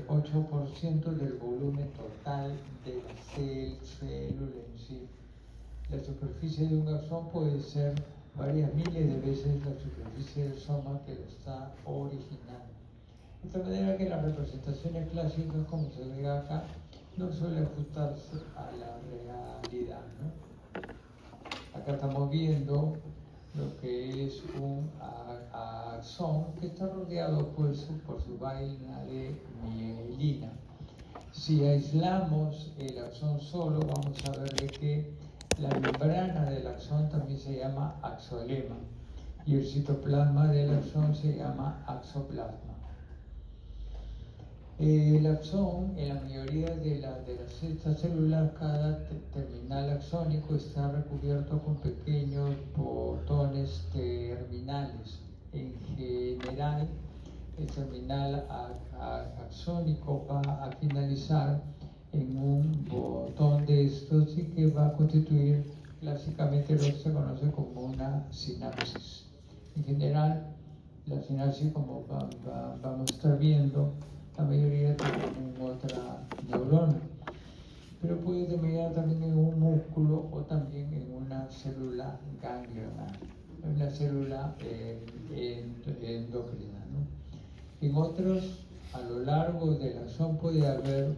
8% del volumen total de la célula en sí. La superficie de un axón puede ser varias miles de veces la superficie del soma que lo está originando. De tal manera que las representaciones clásicas, como se ve acá, no suelen ajustarse a la realidad, ¿no? Acá estamos viendo lo que es un axón que está rodeado por su vaina de mielina. Si aislamos el axón solo, vamos a ver de que la membrana del axón también se llama axolema y el citoplasma del axón se llama axoplasma. El axón, en la mayoría de estas células, cada terminal axónico está recubierto con pequeños botones terminales. En general, el terminal axónico va a finalizar en un botón de estos y que va a constituir clásicamente lo que se conoce como una sinapsis. En general, la sinapsis, como vamos a estar viendo, la mayoría tienen otra neurona, pero puede terminar también en un músculo o también en una célula ganglionar, una célula endocrina, ¿no? En otros, a lo largo del axón puede haber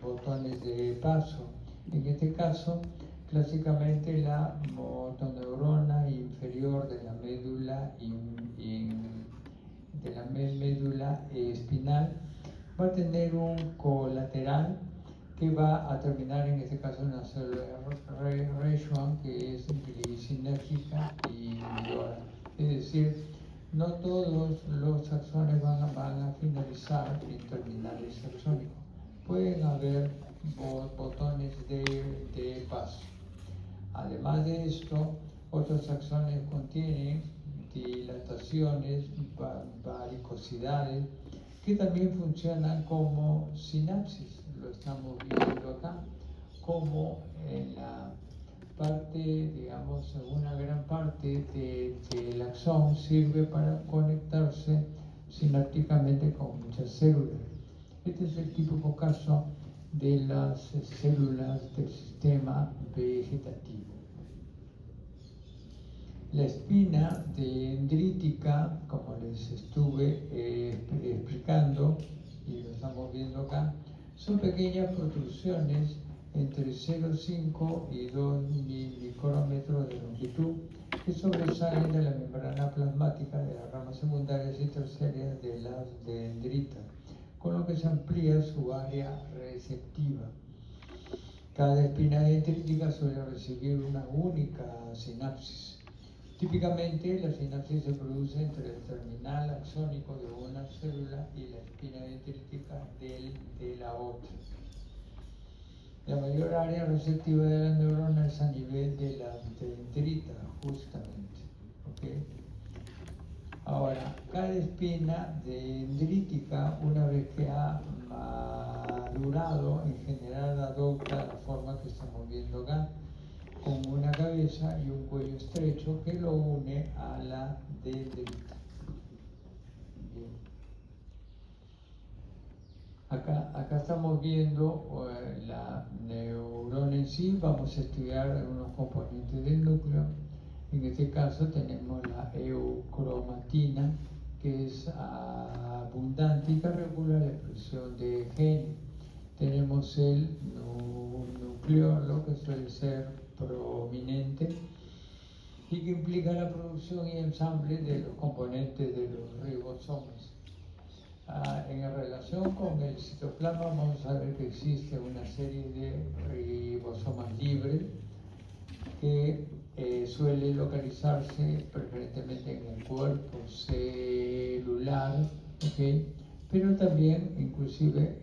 botones de paso. En este caso, clásicamente la motoneurona inferior de la médula espinal va a tener un colateral que va a terminar en este caso en una célula Reichmann que es glicinérgica y inhibidora. Es decir, no todos los axones van a finalizar en terminales axónicos. Pueden haber botones de paso. Además de esto, otros axones contienen dilataciones, varicosidades, que también funcionan como sinapsis. Lo estamos viendo acá, como en la parte, digamos, una gran parte del axón sirve para conectarse sinápticamente con muchas células. Este es el típico caso de las células del sistema vegetativo. La espina dendrítica, como les estuve explicando, y lo estamos viendo acá, son pequeñas protrusiones entre 0,5 y 2 micrómetros de longitud que sobresalen de la membrana plasmática de las ramas secundarias y terciarias de las dendritas, con lo que se amplía su área receptiva. Cada espina dendrítica suele recibir una única sinapsis. Típicamente, la sinapsis se produce entre el terminal axónico de una célula y la espina dendrítica de la otra. La mayor área receptiva de la neurona es a nivel de la dendrita, justamente. ¿Okay? Ahora, cada espina dendrítica, una vez que ha madurado, en general adopta la forma que estamos viendo acá, con una cabeza y un cuello estrecho que lo une a la dendrita. Bien. Acá estamos viendo la neurona en sí. Vamos a estudiar algunos componentes del núcleo. En este caso tenemos la eucromatina, que es abundante y que regula la expresión de genes. Tenemos el nucleolo, que suele ser prominente y que implica la producción y ensamble de los componentes de los ribosomas. En relación con el citoplasma, vamos a ver que existe una serie de ribosomas libres que suele localizarse preferentemente en el cuerpo celular, ¿okay? Pero también inclusive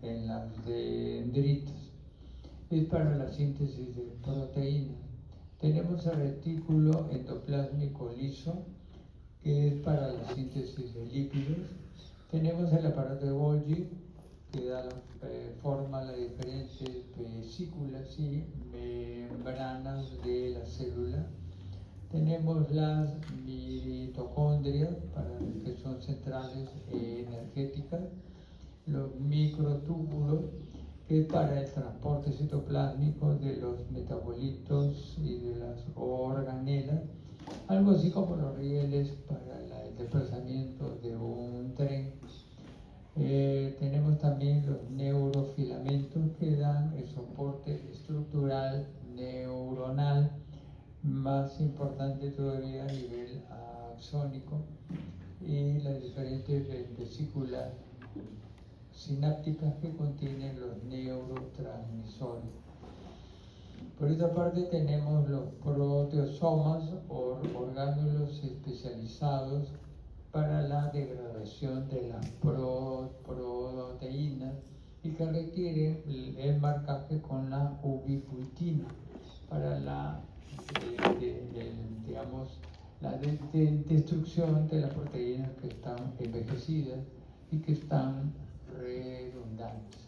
en las dendritas. Es para la síntesis de proteínas. Tenemos el retículo endoplásmico liso, que es para la síntesis de lípidos. Tenemos el aparato de Golgi, que da forma a las diferentes vesículas y membranas de la célula. Tenemos las mitocondrias, que son centrales energéticas. los microtúbulos, que es para el transporte citoplásmico de los metabolitos y de las organelas, algo así como los rieles para el desplazamiento de un tren. Tenemos también los neurofilamentos que dan el soporte estructural neuronal, más importante todavía a nivel axónico, y las diferentes vesículas sinápticas que contienen los neurotransmisores. Por otra parte tenemos los proteosomas o orgánulos especializados para la degradación de las proteínas y que requieren el marcaje con la ubiquitina para la destrucción de las proteínas que están envejecidas y que están redundantes.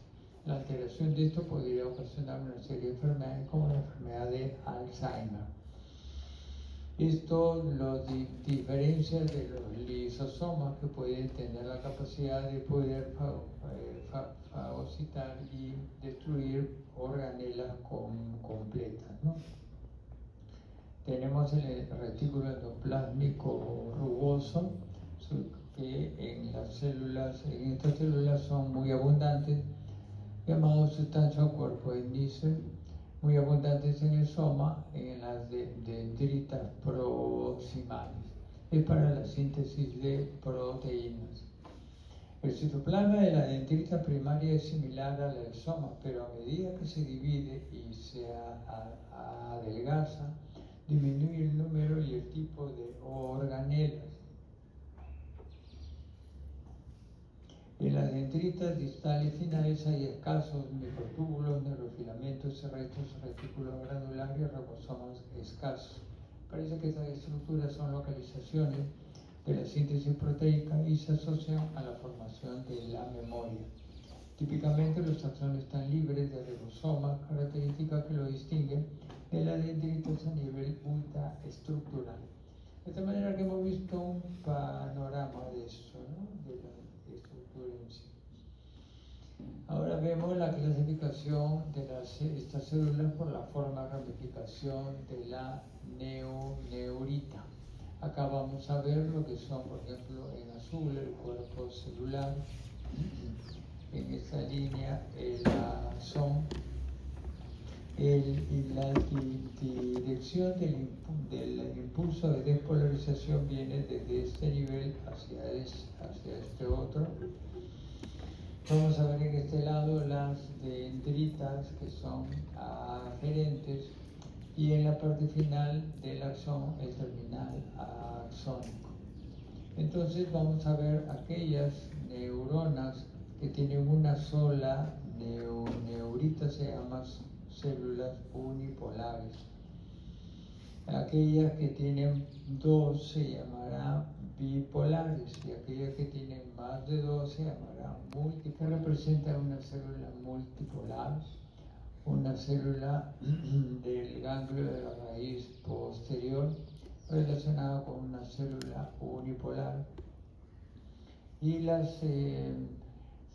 La alteración de esto podría ocasionar una serie de enfermedades como la enfermedad de Alzheimer. Esto lo diferencia de los lisosomas, que pueden tener la capacidad de poder fagocitar y destruir organelas completas, ¿no? Tenemos el retículo endoplásmico rugoso, que en estas células son muy abundantes, llamados sustancia o cuerpo índice, muy abundantes en el soma, en las dendritas proximales. Es para la síntesis de proteínas. El citoplasma de la dendrita primaria es similar a la del soma, pero a medida que se divide y se adelgaza, disminuye el número y el tipo de organelas. En las dendritas distales finales hay escasos microtúbulos, neurofilamentos, restos retículos granulares y ribosomas escasos. Parece que estas estructuras son localizaciones de la síntesis proteica y se asocian a la formación de la memoria. Típicamente los taxones están libres de ribosomas, características que lo distinguen de las dendritas a nivel ultraestructural. De esta manera que hemos visto un panorama de eso, ¿no? De la estructura en sí. Ahora vemos la clasificación de estas células por la forma de ramificación de la neurita. Acá vamos a ver lo que son, por ejemplo, en azul el cuerpo celular, en esta línea son la dirección del impulso de despolarización viene desde este nivel hacia este otro. Vamos a ver en este lado las dendritas, que son aferentes, y en la parte final del axón el terminal axónico. Entonces vamos a ver aquellas neuronas que tienen una sola neurita, se llaman células unipolares. Aquellas que tienen dos se llamarán bipolares, y aquellas que tienen más de dos se llamarán múltiples. ¿Qué representa una célula multipolar? Una célula del ganglio de la raíz posterior relacionada con una célula unipolar, y las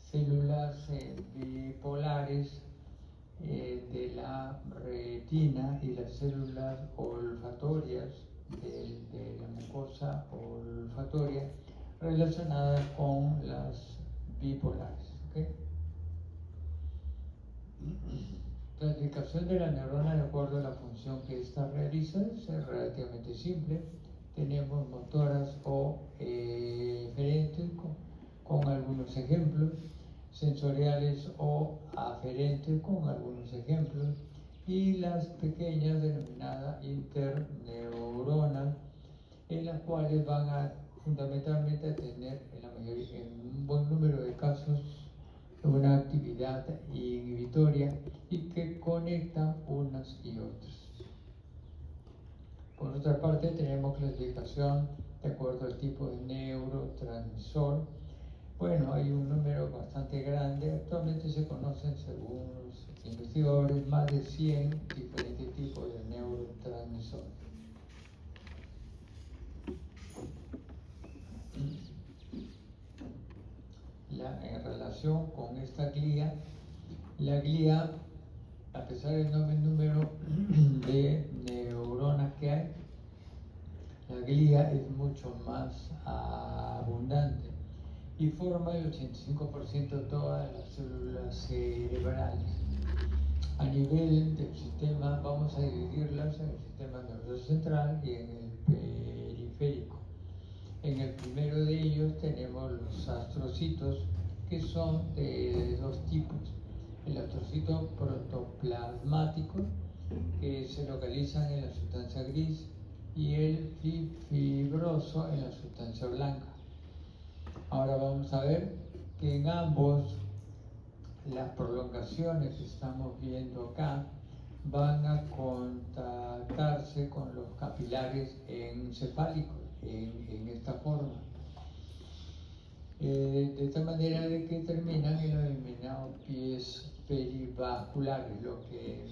células bipolares de la retina y las células olfatorias de la mucosa olfatoria relacionadas con las bipolares. ¿Okay? La clasificación de la neurona de acuerdo a la función que ésta realiza es relativamente simple. Tenemos motoras o eferentes con algunos ejemplos, sensoriales o aferentes con algunos ejemplos, y las pequeñas denominadas interneuronas, en las cuales van a fundamentalmente a tener en un buen número de casos una actividad inhibitoria y que conectan unas y otras. Por otra parte, tenemos clasificación de acuerdo al tipo de neurotransmisor. Bueno, hay un número bastante grande. Actualmente se conocen, según los investigadores, más de 100 diferentes tipos de neurotransmisores. en relación con esta glía. La glía, a pesar del enorme número de neuronas que hay, la glía es mucho más abundante y forma el 85% de todas las células cerebrales. A nivel del sistema, vamos a dividirlas en el sistema nervioso central y en el periférico. En el primero de ellos tenemos los astrocitos, que son de dos tipos. El astrocito protoplasmático, que se localizan en la sustancia gris, y el fibroso en la sustancia blanca. Ahora vamos a ver que en ambos las prolongaciones que estamos viendo acá van a contactarse con los capilares encefálicos en esta forma, de tal manera de que terminan en los denominados pies perivasculares, lo que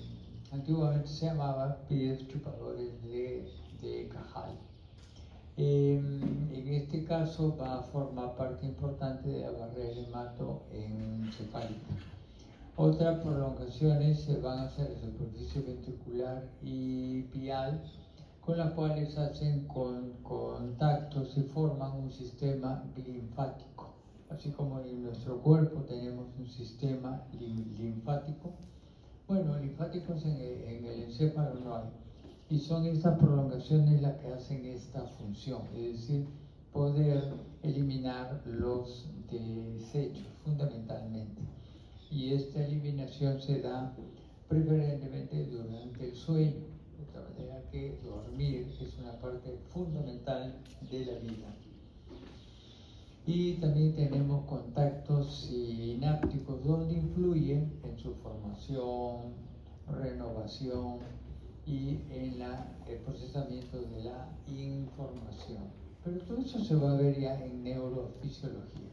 antiguamente se llamaba pies chupadores de Cajal. En este caso va a formar parte importante de la barrera hematoencefálica. Otras prolongaciones se van a hacer en superficie ventricular y pial, con las cuales hacen contactos y forman un sistema linfático. Así como en nuestro cuerpo tenemos un sistema linfático, bueno, linfáticos en el encéfalo no hay. Y son estas prolongaciones las que hacen esta función, es decir, poder eliminar los desechos fundamentalmente. Y esta eliminación se da preferentemente durante el sueño, de tal manera que dormir es una parte fundamental de la vida. Y también tenemos contactos sinápticos donde influyen en su formación, renovación y en el procesamiento de la información. Pero todo eso se va a ver ya en neurofisiología.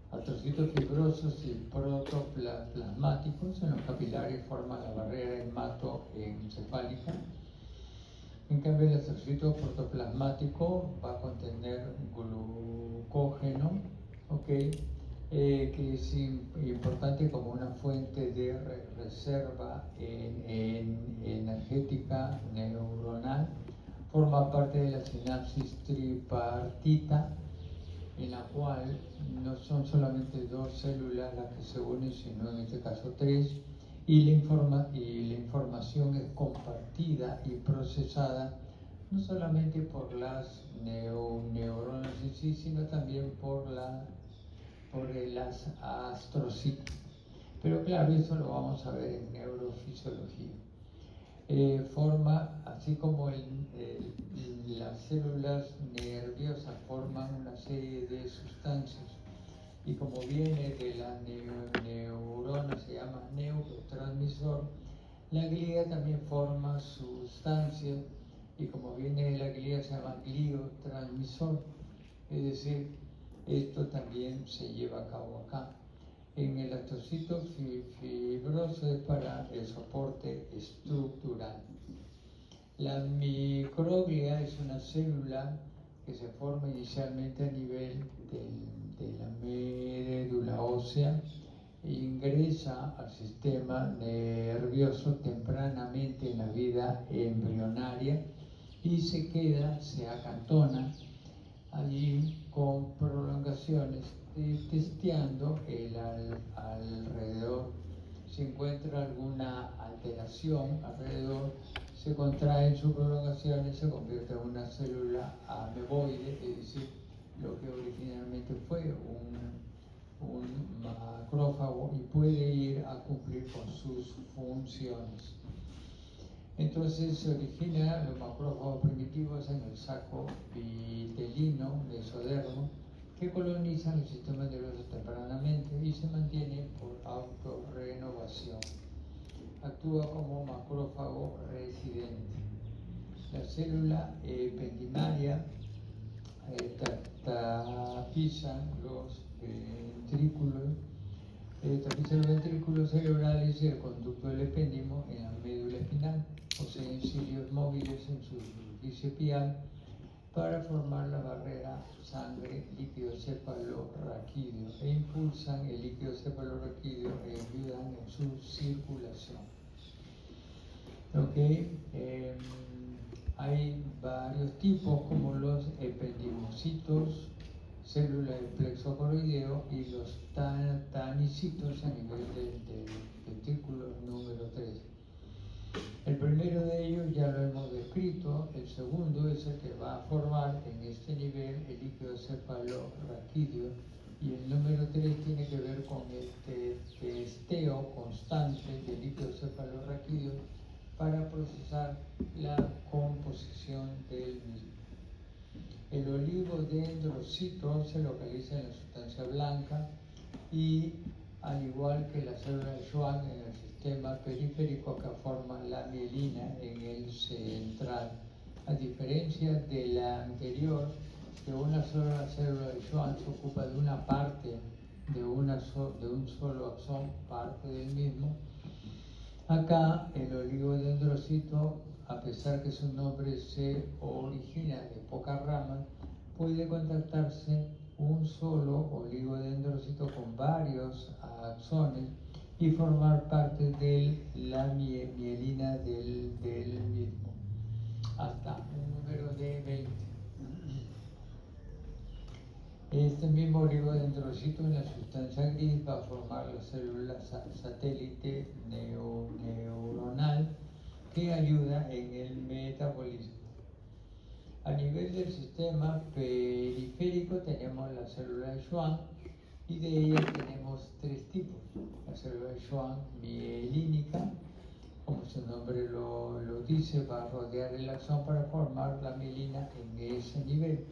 Astrocitos fibrosos y protoplasmáticos en los capilares forman la barrera hematoencefálica. En cambio, el astrocito protoplasmático va a contener glucógeno, que es importante como una fuente de reserva energética neuronal. Forma parte de la sinapsis tripartita, en la cual no son solamente dos células las que se unen, sino en este caso tres, y la información es compartida y procesada no solamente por las neuronas en sí, sino también por las astrocitos. Pero claro, eso lo vamos a ver en neurofisiología. Forma, así como las células nerviosas forman una serie de sustancias, y como viene de la neurona, se llama neurotransmisor, la glía también forma sustancias, y como viene de la glía se llama gliotransmisor, es decir, esto también se lleva a cabo acá. En el astrocito fibroso es para el soporte estructural. La microglia es una célula que se forma inicialmente a nivel de la médula ósea e ingresa al sistema nervioso tempranamente en la vida embrionaria y se acantona allí con prolongaciones, testeando alrededor. Si encuentra alguna alteración alrededor, se contrae en sus prolongaciones, se convierte en una célula ameboide, es decir, lo que originalmente fue un macrófago, y puede ir a cumplir con sus funciones. Entonces se origina los macrófagos primitivos en el saco vitelino mesodermo, que colonizan el sistema nervioso tempranamente y se mantienen por autorrenovación. Actúa como macrófago residente. La célula ependimaria tapiza los ventrículos cerebrales y el conducto del epéndimo en la médula espinal. Poseen cilios móviles en su superficie pial para formar la barrera sangre líquido cefalorraquídeo e impulsan el líquido cefalorraquídeo e ayudan en su circulación. Hay varios tipos como los ependimocitos, células del plexo coroideo y los tanicitos a nivel del ventículo número 3. El primero de ellos ya lo hemos descrito, el segundo es el que va a formar en este nivel el líquido cefalorraquídeo y el número 3 tiene que ver con el testeo constante del líquido cefalorraquídeo para procesar la composición del mismo. El oligodendrocito se localiza en la sustancia blanca y al igual que la célula de Schwann en el sistema periférico que forma la mielina en el central. A diferencia de la anterior, que una sola célula de Schwann se ocupa de una parte de un solo axón, parte del mismo, acá el oligodendrocito, a pesar que su nombre se origina de pocas ramas, puede contactarse un solo oligodendrocito con varios axones y formar parte de la mielina del mismo, hasta un número de 20. Este mismo oligodendrocito en la sustancia gris va a formar la célula satélite neuronal que ayuda en el metabolismo. A nivel del sistema periférico tenemos la célula de Schwann y de ella tenemos tres tipos. La célula de Schwann mielínica, como su nombre lo dice, va a rodear el axón para formar la mielina en ese nivel.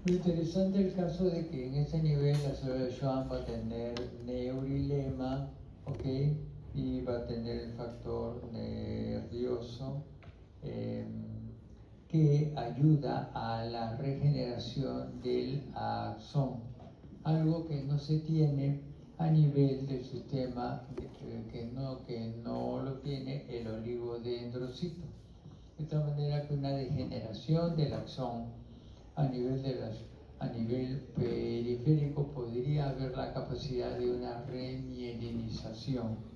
Lo interesante es el caso de que en ese nivel la célula de Schwann va a tener neurilema, y va a tener el factor nervioso que ayuda a la regeneración del axón, algo que no se tiene a nivel del sistema, que no lo tiene el oligodendrocito. De tal manera que una degeneración del axón a nivel periférico podría haber la capacidad de una remielinización,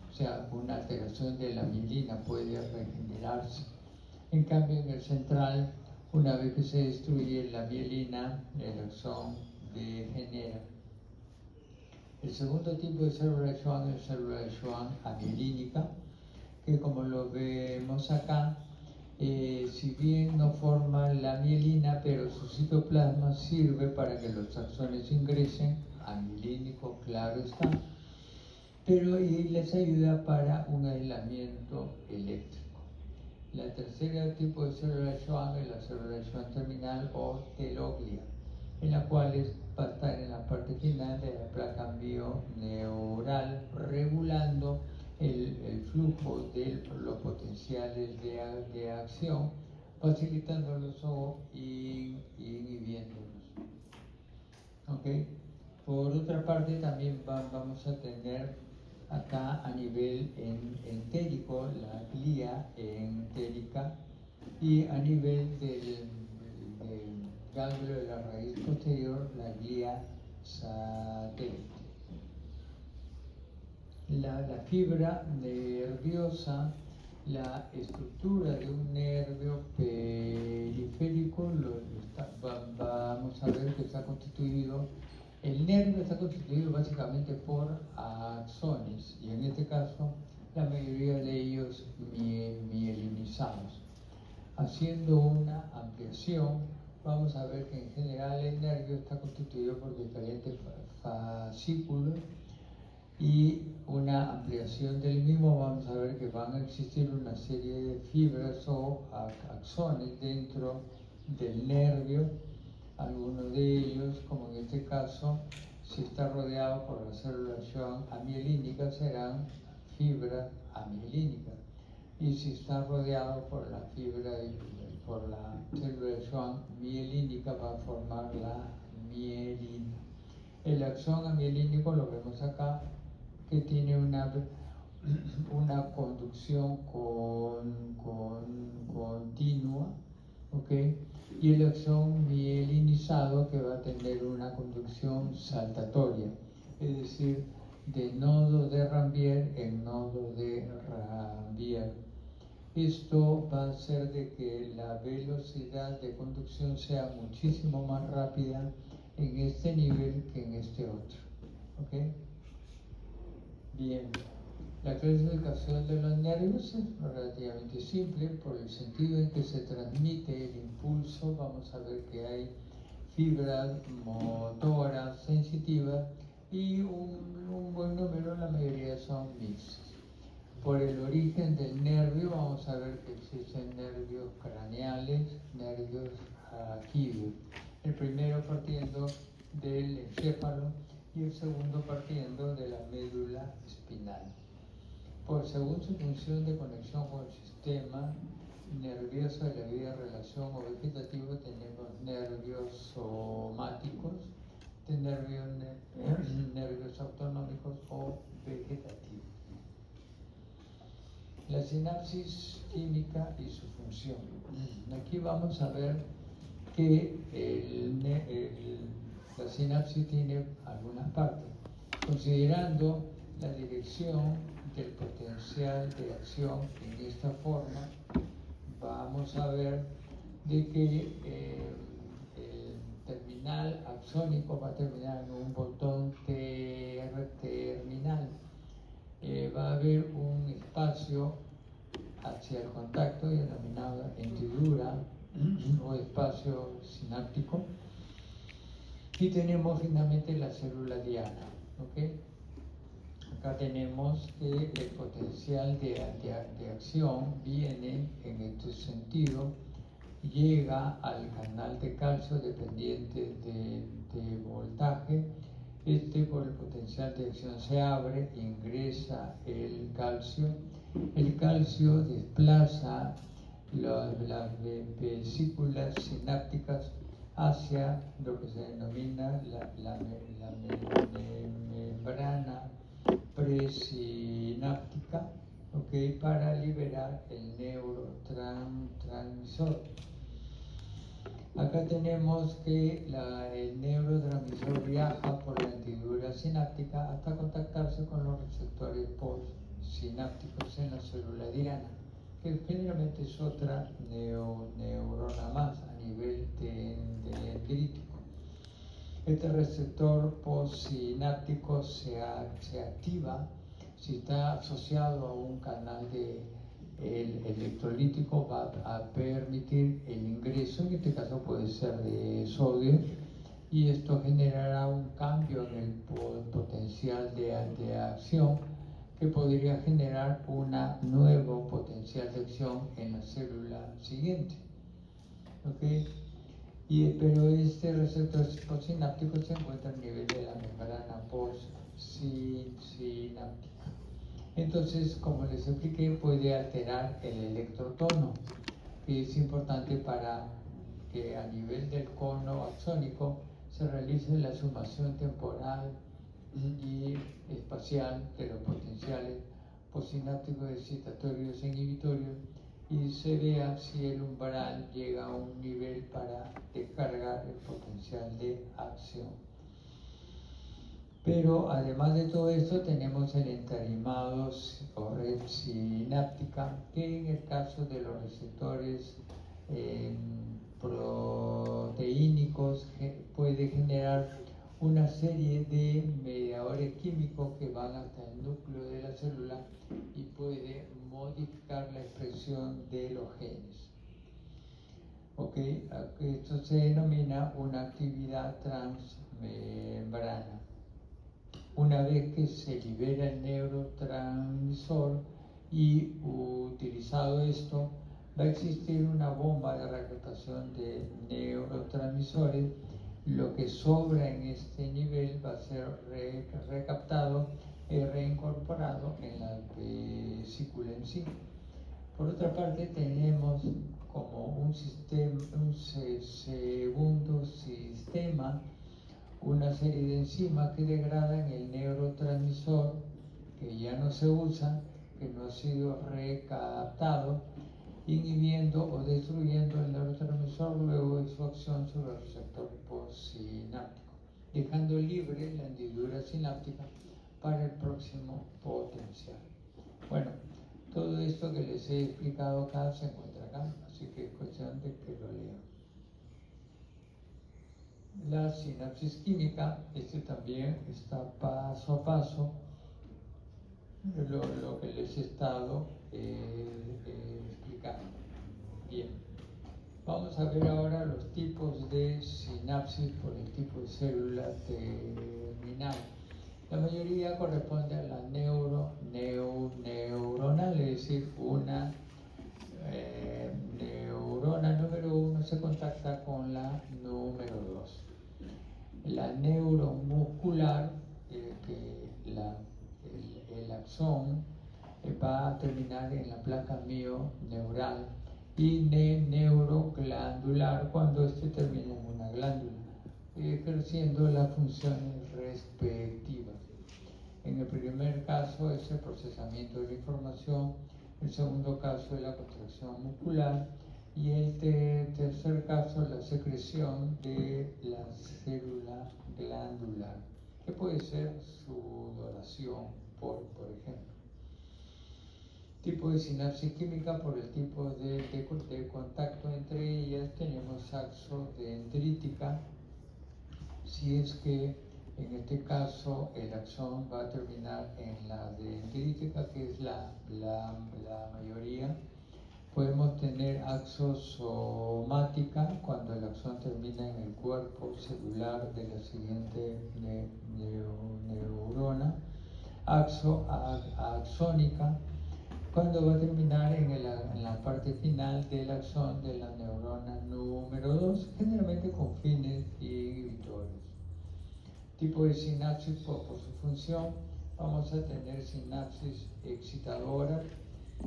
o sea, una alteración de la mielina puede regenerarse. En cambio, en el central, una vez que se destruye la mielina, el axón degenera. El segundo tipo de célula de Schwann es célula de Schwann amielínica, que como lo vemos acá, si bien no forma la mielina, pero su citoplasma sirve para que los axones ingresen, amielínico, claro está, pero y les ayuda para un aislamiento eléctrico. La tercera tipo de célula de Schwann es la célula de Schwann terminal o telóglia, en la cual va a estar en la parte final de la placa bioneural, regulando el flujo de los potenciales de acción, facilitándolos o inhibiéndolos. Por otra parte, también vamos a tener acá a nivel entérico la glía entérica y a nivel del ganglio de la raíz posterior la glía satélite. La fibra nerviosa, la estructura de un nervio periférico, vamos a ver que está constituido. El nervio está constituido básicamente por axones y en este caso la mayoría de ellos mielinizados. Haciendo una ampliación, vamos a ver que en general el nervio está constituido por diferentes fascículos y una ampliación del mismo, vamos a ver que van a existir una serie de fibras o axones dentro del nervio. Algunos de ellos, como en este caso, si está rodeado por la célula Schwann amielínica, serán fibras amielínicas. Y si está rodeado por la por la célula Schwann mielínica, va a formar la mielina. El axón amielínico lo vemos acá, que tiene una conducción continua ¿ok? Y el axón mielinizado que va a tener una conducción saltatoria, es decir, de nodo de Rambier en nodo de Rambier. Esto va a hacer de que la velocidad de conducción sea muchísimo más rápida en este nivel que en este otro, ¿ok? Bien. La clasificación de los nervios es relativamente simple por el sentido en que se transmite el impulso. Vamos a ver que hay fibras motoras sensitivas y un buen número, la mayoría son mixtas. Por el origen del nervio vamos a ver que existen nervios craneales, nervios raquídeos. El primero partiendo del encéfalo y el segundo partiendo de la médula espinal. Según su función de conexión con el sistema nervioso de la vida, relación o vegetativo, tenemos nervios somáticos, nervios autonómicos o vegetativos. La sinapsis química y su función. Aquí vamos a ver que la sinapsis tiene algunas partes. Considerando la dirección del potencial de acción en esta forma, vamos a ver de que el terminal axónico va a terminar en un botón terminal. Va a haber un espacio hacia el contacto denominado hendidura o espacio sináptico, y tenemos finalmente la célula diana, ¿ok? Acá tenemos que el potencial de acción viene en este sentido, llega al canal de calcio dependiente de voltaje. Por el potencial de acción se abre, ingresa el calcio desplaza las vesículas sinápticas hacia lo que se denomina la membrana presináptica, ¿okay? Para liberar el neurotransmisor. Acá tenemos que el neurotransmisor viaja por la hendidura sináptica hasta contactarse con los receptores postsinápticos en la célula diana, que generalmente es otra neurona más a nivel dendrítico. Este receptor postsináptico se activa si está asociado a un canal el electrolítico, va a permitir el ingreso, en este caso puede ser de sodio, y esto generará un cambio en el potencial de acción que podría generar un nuevo potencial de acción en la célula siguiente. ¿Okay? Pero este receptor postsináptico se encuentra a nivel de la membrana postsináptica. Entonces, como les expliqué, puede alterar el electrotono, que es importante para que a nivel del cono axónico se realice la sumación temporal y espacial de los potenciales postsinápticos, excitatorios e inhibitorios, y se vea si el umbral llega a un nivel para descargar el potencial de acción. Pero además de todo esto tenemos el entarimado o red sináptica, que en el caso de los receptores proteínicos puede generar una serie de mediadores químicos que van hasta el núcleo de la célula y puede modificar la expresión de los genes. ¿Okay? Esto se denomina una actividad transmembrana. Una vez que se libera el neurotransmisor y utilizado esto, va a existir una bomba de recaptación de neurotransmisores. Lo que sobra en este nivel va a ser recaptado y reincorporado en la vesícula en sí. Por otra parte, tenemos como un segundo sistema una serie de enzimas que degradan el neurotransmisor que ya no se usa, que no ha sido recaptado, inhibiendo o destruyendo el neurotransmisor luego de su acción sobre el receptor postsináptico, dejando libre la hendidura sináptica para el próximo potencial. Bueno, todo esto que les he explicado acá se encuentra acá, así que es cuestión de que lo lean. La sinapsis química, también está paso a paso, lo que les he estado explicando. Bien, vamos a ver ahora los tipos de sinapsis por el tipo de célula terminal. La mayoría corresponde a la neuronal, es decir, una neurona número 1 se contacta con la número 2. La neuromuscular, el axón va a terminar en la placa mioneural, y neuroglandular cuando termina en una glándula, ejerciendo las funciones respectivas. En el primer caso es el procesamiento de la información, el segundo caso es la contracción muscular, y el tercer caso la secreción de la célula glandular, que puede ser sudoración, por ejemplo. Tipo de sinapsis química por el tipo de contacto entre ellas. Tenemos axodendrítica, si es que en este caso el axón va a terminar en la dendrítica, que es la mayoría. Podemos tener axosomática cuando el axón termina en el cuerpo celular de la siguiente neurona. Axónica cuando va a terminar en la parte final del axón de la neurona número 2, generalmente con fines inhibitores. Tipo de sinapsis por su función, vamos a tener sinapsis excitadora,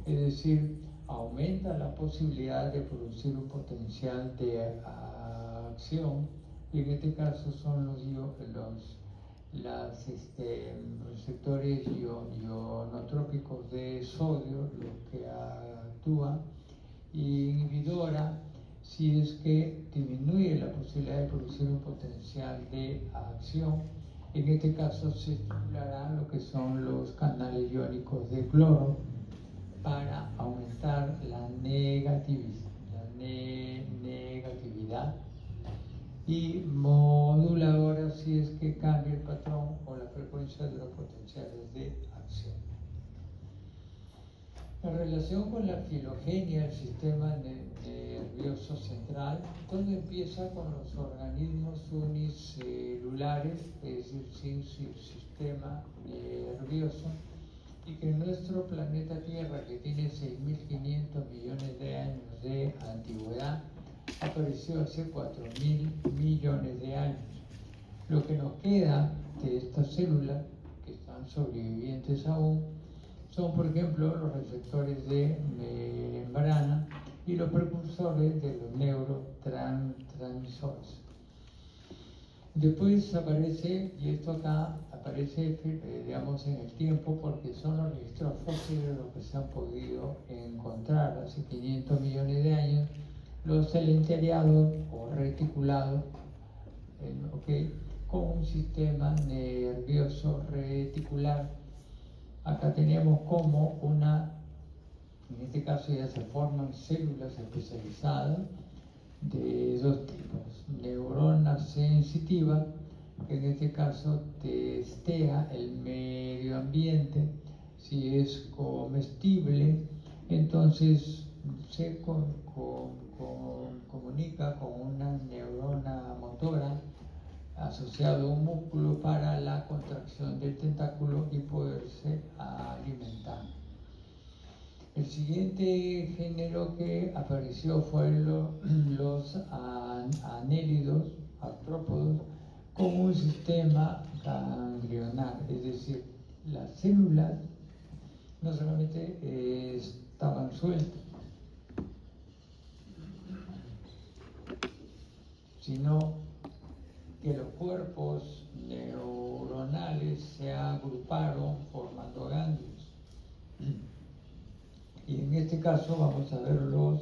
es decir, aumenta la posibilidad de producir un potencial de acción, y en este caso son los receptores ionotrópicos de sodio los que actúan, y inhibidora si es que disminuye la posibilidad de producir un potencial de acción. En este caso se estimularán lo que son los canales iónicos de cloro para aumentar la negatividad, y moduladora si es que cambia el patrón o la frecuencia de los potenciales de acción. En relación con la filogenia del sistema nervioso central, todo empieza con los organismos unicelulares, es decir, sin sistema nervioso, y que nuestro planeta Tierra, que tiene 6.500 millones de años de antigüedad, apareció hace 4.000 millones de años. Lo que nos queda de estas células, que están sobrevivientes aún, son, por ejemplo, los receptores de membrana y los precursores de los neurotransmisores. Después aparece, y esto acá aparece, digamos, en el tiempo, porque son los registros fósiles los que se han podido encontrar hace 500 millones de años, los celenteriados o reticulados, con un sistema nervioso reticular. Acá tenemos como en este caso ya se forman células especializadas de dos tipos: neurona sensitiva, que en este caso testea el medio ambiente, si es comestible, entonces se comunica con una neurona motora asociado a un músculo para la contracción del tentáculo y poderse alimentar. El siguiente género que apareció fueron los anélidos, artrópodos, con un sistema ganglionar, es decir, las células no solamente estaban sueltas, sino que los cuerpos neuronales se agruparon formando ganglios. Y en este caso vamos a ver los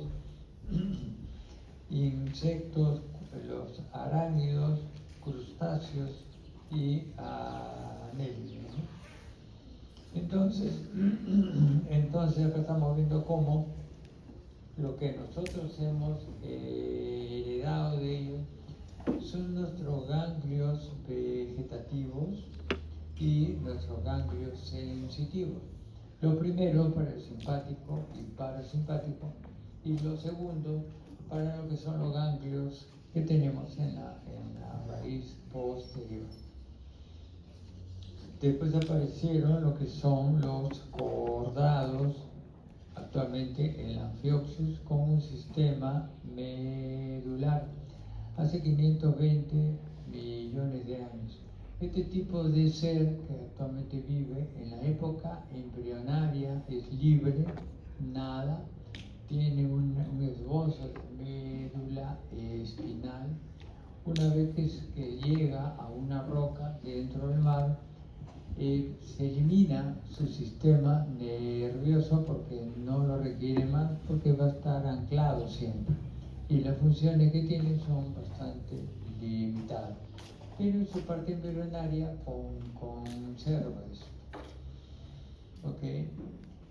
insectos, los arácnidos, crustáceos y anélidos, ¿no? Entonces acá estamos viendo cómo lo que nosotros hemos heredado de ellos son nuestros ganglios vegetativos y nuestros ganglios sensitivos. Lo primero para el simpático y parasimpático, y lo segundo para lo que son los ganglios que tenemos en la raíz posterior. Después aparecieron lo que son los cordados, actualmente el Amphioxus, con un sistema medular, hace 520 millones de años. Este tipo de ser que actualmente vive en la época embrionaria es libre, nada, tiene un esbozo de médula espinal. Una vez que llega a una roca dentro del mar, se elimina su sistema nervioso porque no lo requiere más, porque va a estar anclado siempre. Y las funciones que tiene son bastante limitadas. Pero en su parte embrionaria conserva eso. ¿Okay?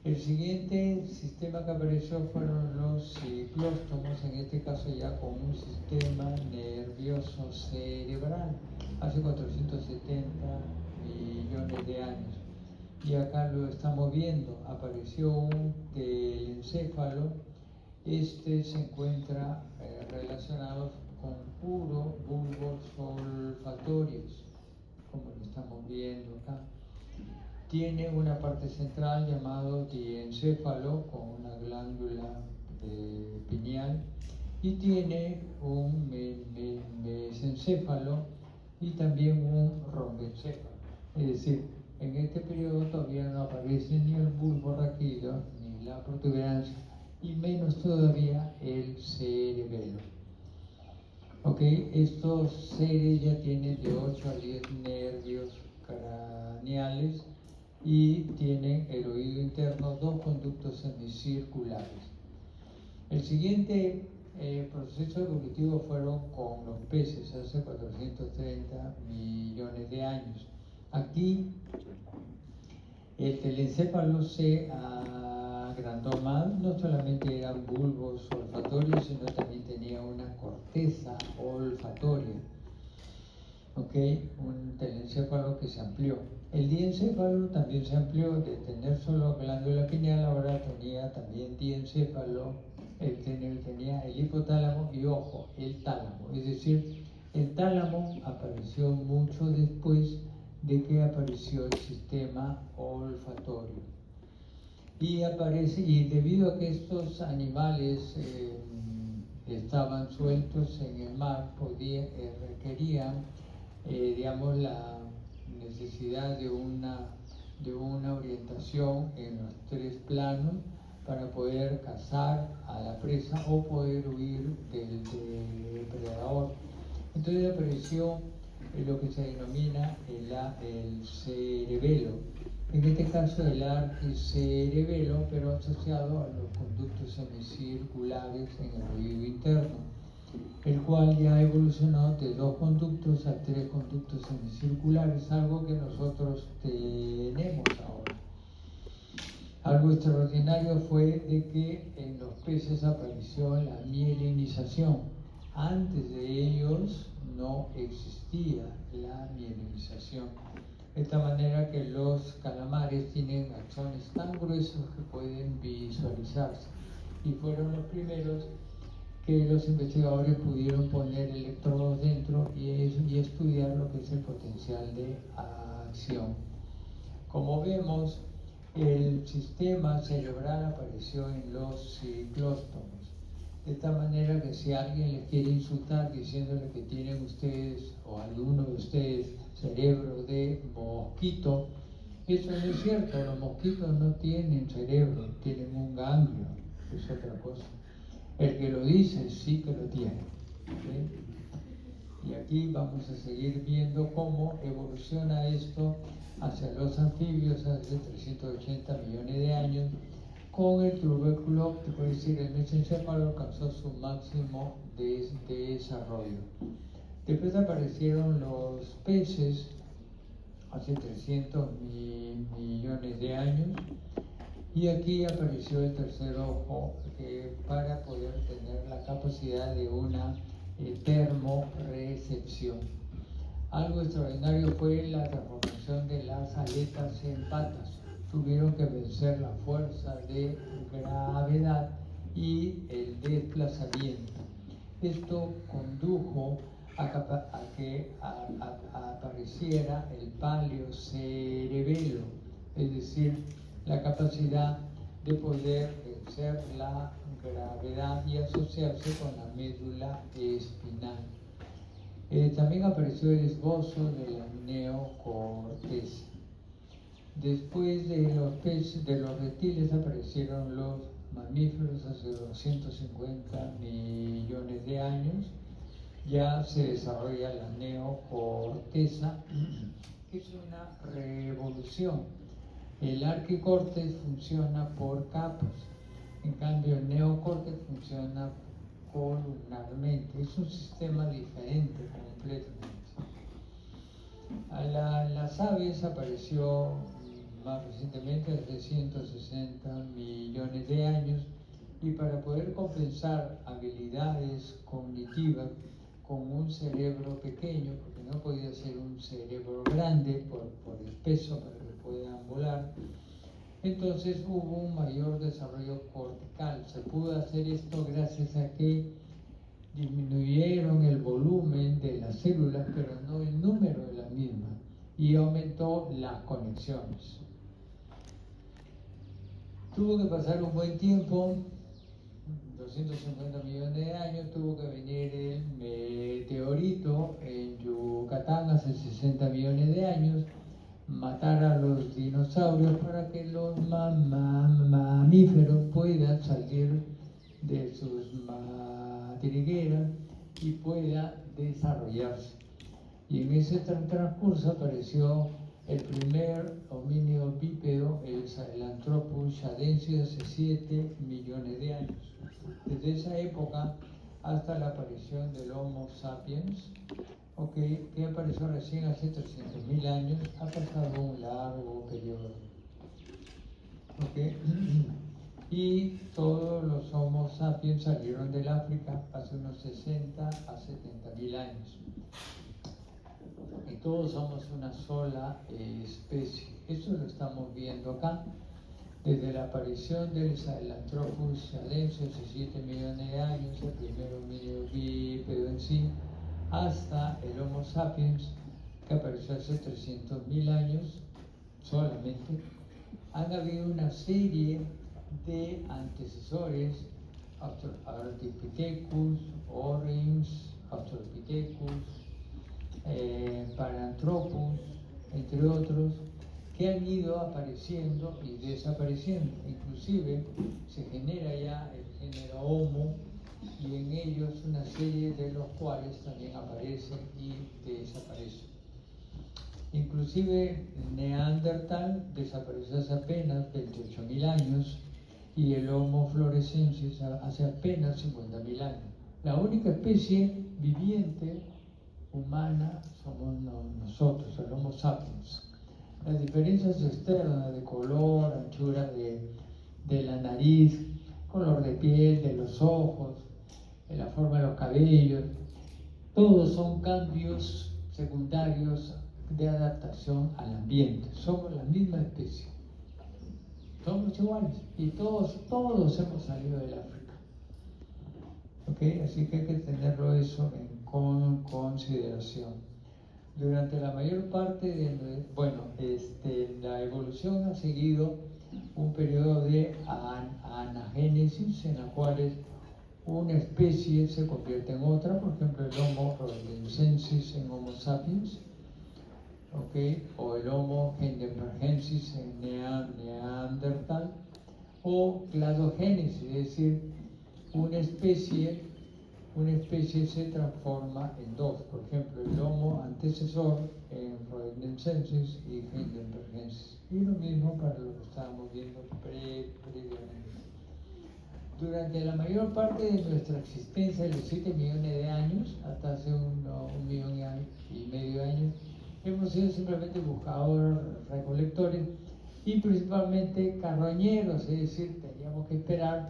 El siguiente sistema que apareció fueron los ciclóstomos, en este caso ya con un sistema nervioso cerebral, hace 470 millones de años. Y acá lo estamos viendo, apareció un telencéfalo. Este se encuentra relacionado con puro bulbos olfatorios, como lo estamos viendo acá. Tiene una parte central llamado diencéfalo con una glándula pineal, y tiene un mesencéfalo y también un rombencéfalo. Es decir, en este periodo todavía no aparece ni el bulbo raquídeo ni la protuberancia, y menos todavía el cerebelo. Okay, estos seres ya tienen de 8 a 10 nervios craneales y tienen el oído interno, 2 conductos semicirculares. El siguiente proceso evolutivo fueron con los peces hace 430 millones de años. Aquí el telencéfalo se agrandó más, no solamente eran bulbos olfatorios, sino también tenía una corteza olfatoria. ¿Okay? Un telencéfalo que se amplió. El diencéfalo también se amplió, de tener solo glándula pineal, ahora tenía también diencéfalo, tenía el hipotálamo y, ojo, el tálamo. Es decir, el tálamo apareció mucho después de que apareció el sistema olfatorio. Y debido a que estos animales estaban sueltos en el mar, requerían digamos, la necesidad de una orientación en los 3 planos para poder cazar a la presa o poder huir del depredador. Entonces apareció lo que se denomina el cerebelo, en este caso el arquicerebelo, pero asociado a los conductos semicirculares en el oído interno, el cual ya evolucionó de 2 conductos a 3 conductos semicirculares, algo que nosotros tenemos ahora. Algo extraordinario fue de que en los peces apareció la mielinización. Antes de ellos no existía la mielinización. De esta manera que los calamares tienen axones tan gruesos que pueden visualizarse, y fueron los primeros que los investigadores pudieron poner electrodos dentro y estudiar lo que es el potencial de acción. Como vemos, el sistema cerebral apareció en los ciclóstomos. De esta manera que si alguien les quiere insultar diciéndole que tienen ustedes o alguno de ustedes cerebro de mosquito, eso no es cierto. Los mosquitos no tienen cerebro, tienen un ganglio, es otra cosa. El que lo dice sí que lo tiene. ¿Sí? Y aquí vamos a seguir viendo cómo evoluciona esto hacia los anfibios hace 380 millones de años, con el tubérculo, te puedo decir, el mesencéfalo alcanzó su máximo de desarrollo. Después aparecieron los peces hace 300 millones de años, y aquí apareció el tercer ojo para poder tener la capacidad de una termorrecepción. Algo extraordinario fue la transformación de las aletas en patas. Tuvieron que vencer la fuerza de gravedad y el desplazamiento. Esto condujo a que apareciera el paleocerebelo, es decir, la capacidad de poder vencer la gravedad y asociarse con la médula espinal. También apareció el esbozo de la neocorteza. Después de los reptiles aparecieron los mamíferos hace 250 millones de años. Ya se desarrolla la neocorteza, que es una revolución. El arquicórtex funciona por capas, en cambio el neocórtex funciona columnarmente. Es un sistema diferente completamente. A las aves apareció más recientemente, hace 160 millones de años, y para poder compensar habilidades cognitivas con un cerebro pequeño, porque no podía ser un cerebro grande por el peso para que puedan volar, entonces hubo un mayor desarrollo cortical. Se pudo hacer esto gracias a que disminuyeron el volumen de las células, pero no el número de las mismas, y aumentó las conexiones. Tuvo que pasar un buen tiempo, 250 millones de años, tuvo que venir el meteorito en Yucatán hace 60 millones de años, matar a los dinosaurios para que los mamíferos puedan salir de sus madrigueras y pueda desarrollarse. Y en ese transcurso apareció el primer homínido bípedo, el Sahelanthropus shadensis, hace 7 millones de años. Desde esa época hasta la aparición del Homo sapiens, que apareció recién hace 300.000 años, ha pasado un largo periodo. Y todos los Homo sapiens salieron del África hace unos 60 a 70.000 años. Y todos somos una sola especie. Eso lo estamos viendo acá. Desde la aparición del Sahelanthropus shadensis hace 7 millones de años, el primer homínido bípedo en sí, hasta el Homo sapiens, que apareció hace 300.000 años solamente. Han habido una serie de antecesores: Ardipithecus, Oryx, Australopithecus, Paranthropus, entre otros, que han ido apareciendo y desapareciendo. Inclusive se genera ya el género Homo, y en ellos una serie de los cuales también aparecen y desaparecen. Inclusive Neandertal desapareció hace apenas 28.000 años, y el Homo floresiensis hace apenas 50.000 años. La única especie viviente humana somos nosotros, el Homo sapiens. Las diferencias externas de color, anchura de la nariz, color de piel, de los ojos, de la forma de los cabellos, todos son cambios secundarios de adaptación al ambiente. Somos la misma especie, somos iguales, y todos hemos salido del África. Así que hay que tenerlo eso en consideración. Durante la mayor parte de, la evolución ha seguido un periodo de anagénesis, en la cual una especie se convierte en otra, por ejemplo el Homo rhodensensis en Homo sapiens, o el Homo heidelbergensis en Neandertal, o cladogénesis, es decir, una especie se transforma en dos. Por ejemplo, el Homo antecesor en rhodensensis y heidelbergensis. Y lo mismo para lo que estábamos viendo previamente. Durante la mayor parte de nuestra existencia, de los 7 millones de años, hasta hace 1,5 millones de años, hemos sido simplemente buscadores, recolectores y principalmente carroñeros, es decir, teníamos que esperar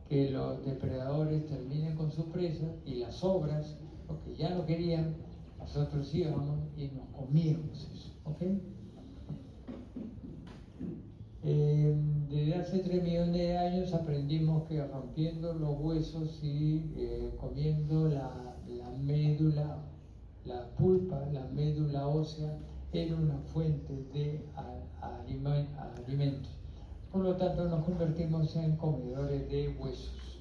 que los depredadores terminen con su presa y las sobras, lo que ya no querían, nosotros íbamos y nos comíamos eso, ¿ok? Desde hace 3 millones de años aprendimos que rompiendo los huesos y comiendo la médula, la pulpa, la médula ósea, era una fuente de alimentos. Por lo tanto, nos convertimos en comedores de huesos,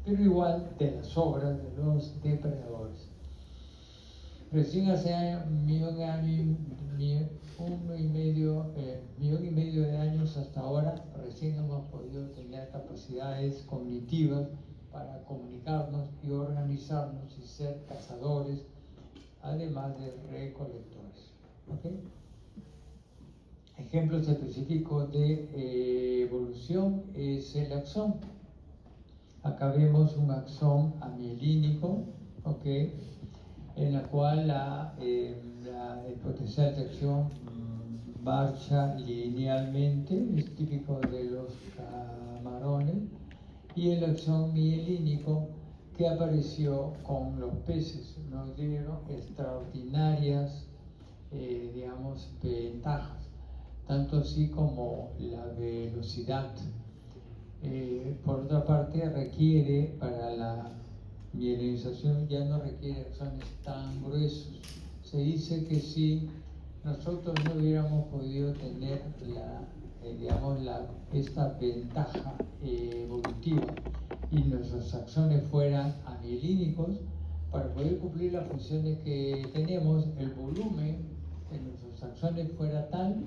pero igual de las sobras de los depredadores. Recién hace millón y medio de años hasta ahora, recién hemos podido tener capacidades cognitivas para comunicarnos y organizarnos y ser cazadores, además de recolectores. ¿Okay? Ejemplos específicos de evolución es el axón. Acá vemos un axón amielínico, ¿okay? En la cual el potencial de acción marcha linealmente, es típico de los camarones, y el axón mielínico que apareció con los peces nos dieron extraordinarias, ventajas, tanto así como la velocidad. Por otra parte, requiere para la mielinización ya no requiere axones tan gruesos. Se dice que si nosotros no hubiéramos podido tener esta ventaja evolutiva y nuestros axones fueran amielínicos, para poder cumplir las funciones que tenemos, el volumen de nuestros axones fuera tal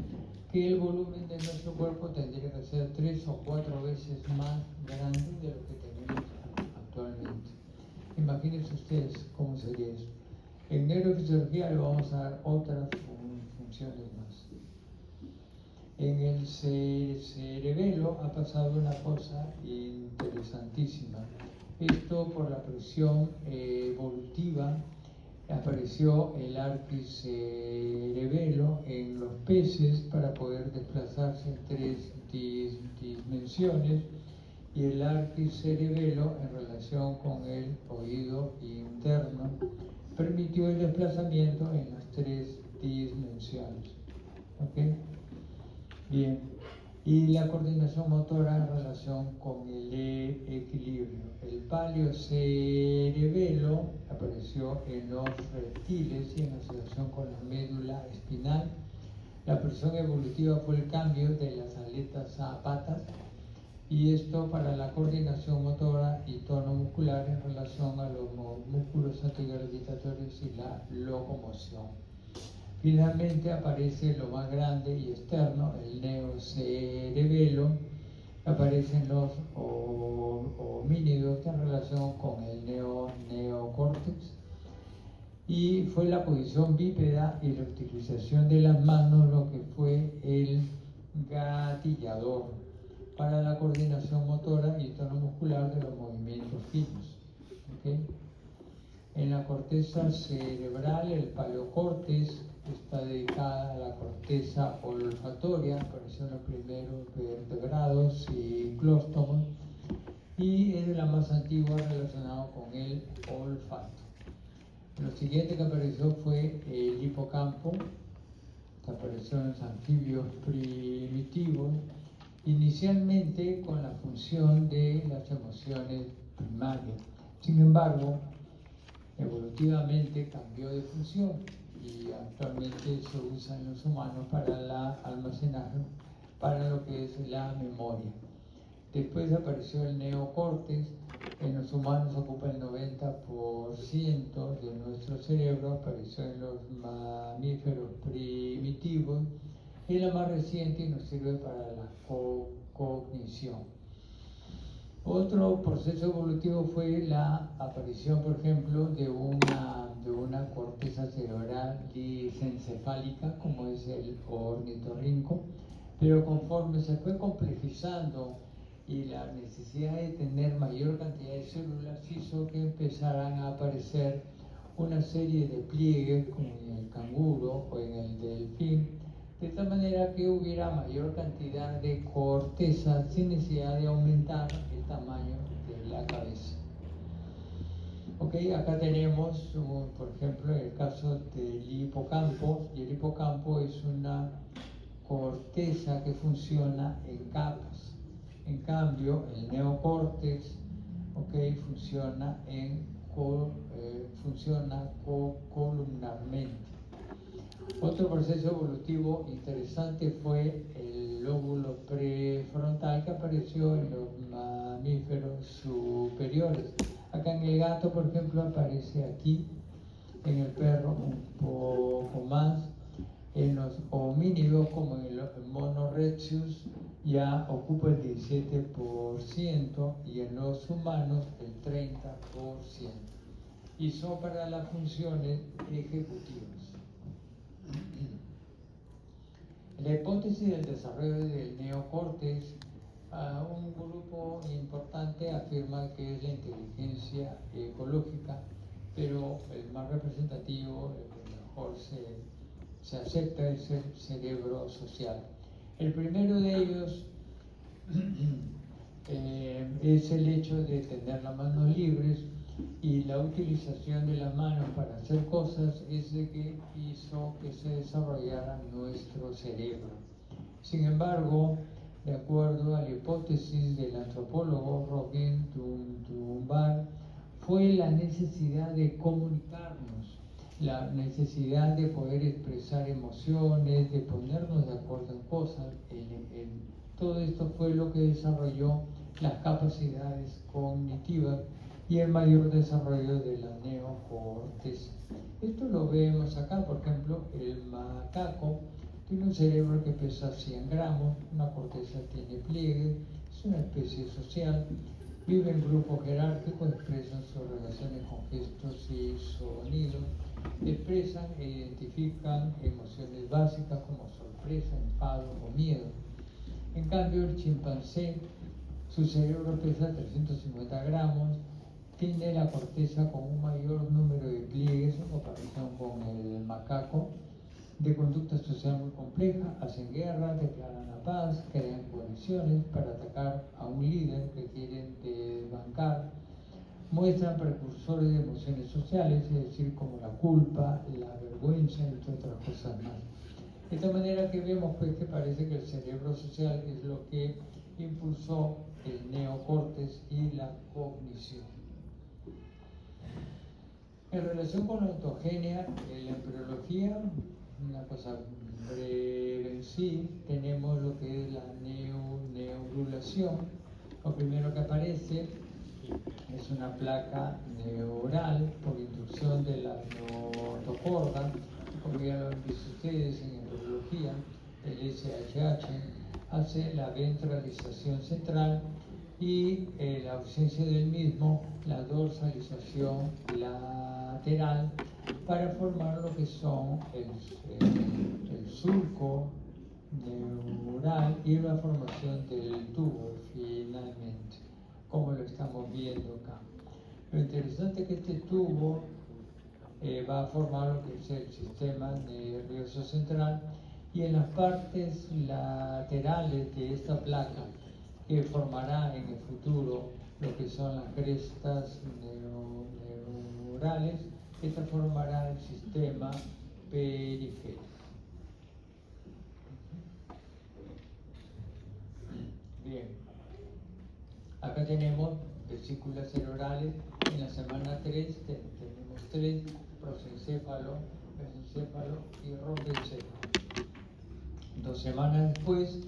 que el volumen de nuestro cuerpo tendría que ser 3 o 4 veces más grande de lo que tenemos actualmente. Imagínense ustedes cómo sería eso. En neurofisiología le vamos a dar otras funciones más. En el cerebelo ha pasado una cosa interesantísima. Esto por la presión evolutiva apareció el arquicerebelo en los peces para poder desplazarse en 3 dimensiones, y el arquicerebelo en relación con el oído interno permitió el desplazamiento en las 3 dimensiones. ¿Okay? Bien, y la coordinación motora en relación con el equilibrio. El paleocerebelo apareció en los reptiles y en asociación con la médula espinal. La presión evolutiva fue el cambio de las aletas a patas, y esto para la coordinación motora y tono muscular en relación a los músculos antigravitatorios y la locomoción. Finalmente aparece lo más grande y externo, el neocerebelo, aparecen los homínidos en relación con el neocórtex, y fue la posición bípeda y la utilización de las manos lo que fue el gatillador para la coordinación motora y tono muscular de los movimientos finos. ¿Okay? En la corteza cerebral, el paleocórtex está dedicada a la corteza olfatoria, apareció en los primeros vertebrados y clóstomos, y es la más antigua relacionada con el olfato. Lo siguiente que apareció fue el hipocampo, que apareció en los anfibios primitivos, inicialmente con la función de las emociones primarias. Sin embargo, evolutivamente cambió de función y actualmente se usa en los humanos para el almacenaje, para lo que es la memoria. Después apareció el neocórtex. En los humanos ocupa el 90% de nuestro cerebro, apareció en los mamíferos primitivos, y la más reciente y nos sirve para la cognición. Otro proceso evolutivo fue la aparición, por ejemplo, de una corteza cerebral disencefálica, como es el ornitorrinco, pero conforme se fue complejizando y la necesidad de tener mayor cantidad de células hizo que empezaran a aparecer una serie de pliegues como en el canguro o en el delfín, de tal manera que hubiera mayor cantidad de corteza sin necesidad de aumentar el tamaño de la cabeza. Ok, acá tenemos, por ejemplo, el caso del hipocampo, y el hipocampo es una corteza que funciona en capas. En cambio, el neocórtex, okay, funciona columnarmente. Otro proceso evolutivo interesante fue el lóbulo prefrontal que apareció en los mamíferos superiores. Acá en el gato, por ejemplo, aparece aquí, en el perro un poco más, en los homínidos como en el mono erectus ya ocupa el 17% y en los humanos el 30%. Y son para las funciones ejecutivas. La hipótesis del desarrollo del neocórtex, un grupo importante afirma que es la inteligencia ecológica, pero el más representativo, el que mejor se acepta, es el cerebro social. El primero de ellos es el hecho de tener las manos libres, y la utilización de las manos para hacer cosas es el que hizo que se desarrollara nuestro cerebro. Sin embargo, de acuerdo a la hipótesis del antropólogo Robin Dunbar, fue la necesidad de comunicarnos, la necesidad de poder expresar emociones, de ponernos de acuerdo en cosas. Todo esto fue lo que desarrolló las capacidades cognitivas y el mayor desarrollo de la neocorteza. Esto lo vemos acá, por ejemplo, el macaco tiene un cerebro que pesa 100 gramos, una corteza tiene pliegue, es una especie social, vive en grupos jerárquicos, expresan sus relaciones con gestos y sonidos, expresan e identifican emociones básicas como sorpresa, enfado o miedo. En cambio, el chimpancé, su cerebro pesa 350 gramos, tiene la corteza con un mayor número de pliegues en comparación con el macaco, de conducta social muy compleja, hacen guerra, declaran la paz, crean coaliciones para atacar a un líder que quieren desbancar, muestran precursores de emociones sociales, es decir, como la culpa, la vergüenza, entre otras cosas más. De esta manera que vemos pues que parece que el cerebro social es lo que impulsó el neocórtex y la cognición. En relación con la ontogenia, en la embriología, una cosa breve en sí, tenemos lo que es la neurulación. Lo primero que aparece es una placa neural por inducción de la notocorda, como ya lo han visto ustedes en embriología, el SHH hace la ventralización central y la ausencia del mismo, la dorsalización lateral, para formar lo que son el surco neural y la formación del tubo finalmente, como lo estamos viendo acá. Lo interesante es que este tubo va a formar lo que es el sistema nervioso central, y en las partes laterales de esta placa, que formará en el futuro lo que son las crestas neurales, esta formará el sistema periférico. Bien, acá tenemos vesículas cerebrales. En la semana 3 tenemos 3: prosencéfalo, mesencéfalo y rombencéfalo. 2 semanas después,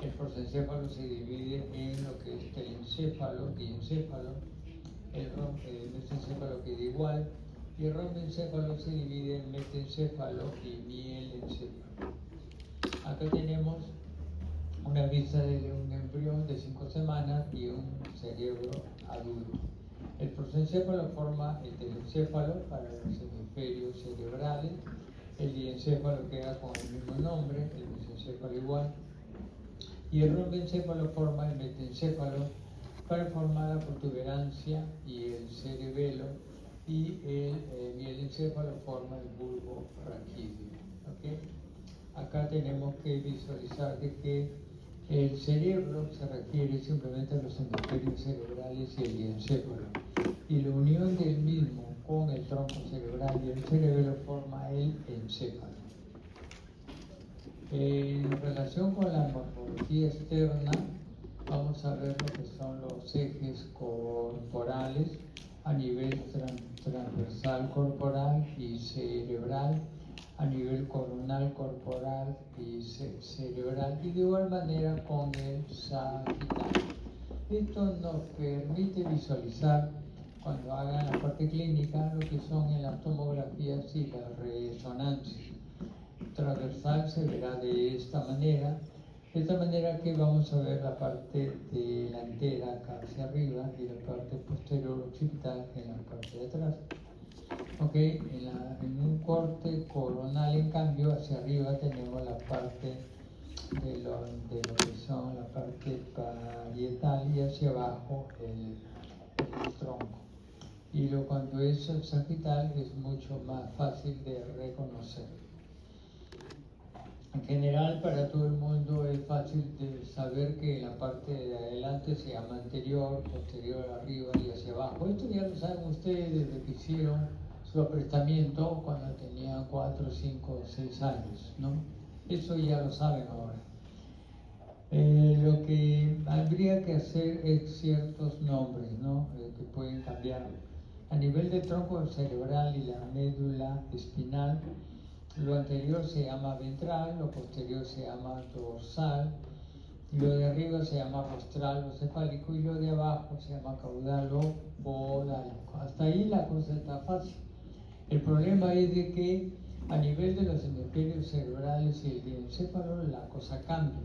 el prosencéfalo se divide en lo que es telencéfalo y encéfalo, el mesencéfalo queda igual, y el rombencéfalo se divide en metencéfalo y mielencéfalo. Acá tenemos una vista de un embrión de 5 semanas y un cerebro adulto. El prosencéfalo forma el telencéfalo para los hemisferios cerebrales, el diencéfalo queda con el mismo nombre, el mesencéfalo igual, y el romboencéfalo forma el metencéfalo para formar la protuberancia y el cerebelo, y el mielencéfalo forma el bulbo raquídeo. ¿Okay? Acá tenemos que visualizar de que el cerebro se refiere simplemente a los hemisferios cerebrales y el diencéfalo, y la unión del mismo con el tronco cerebral y el cerebelo forma el encéfalo. En relación con la morfología externa, vamos a ver lo que son los ejes corporales a nivel transversal corporal y cerebral, a nivel coronal corporal y cerebral, y de igual manera con el sagital. Esto nos permite visualizar, cuando hagan la parte clínica, lo que son en las tomografías y las resonancias. Transversal se verá de esta manera que vamos a ver la parte delantera acá hacia arriba y la parte posterior occipital en la parte de atrás. Okay, en un corte coronal, en cambio, hacia arriba tenemos la parte de lo que son la parte parietal, y hacia abajo el tronco. Y cuando es sagital es mucho más fácil de reconocer. En general, para todo el mundo es fácil de saber que la parte de adelante se llama anterior, posterior arriba y hacia abajo. Esto ya lo saben ustedes desde que hicieron su aprestamiento cuando tenían 4, 5, 6 años, ¿no? Eso ya lo saben ahora. Lo que habría que hacer es ciertos nombres, ¿no? Que pueden cambiar. A nivel del tronco cerebral y la médula espinal, lo anterior se llama ventral, lo posterior se llama dorsal, lo de arriba se llama rostral o cefálico, y lo de abajo se llama caudal o podálico. Hasta ahí la cosa está fácil. El problema es de que a nivel de los hemisferios cerebrales y el diencéfalo la cosa cambia.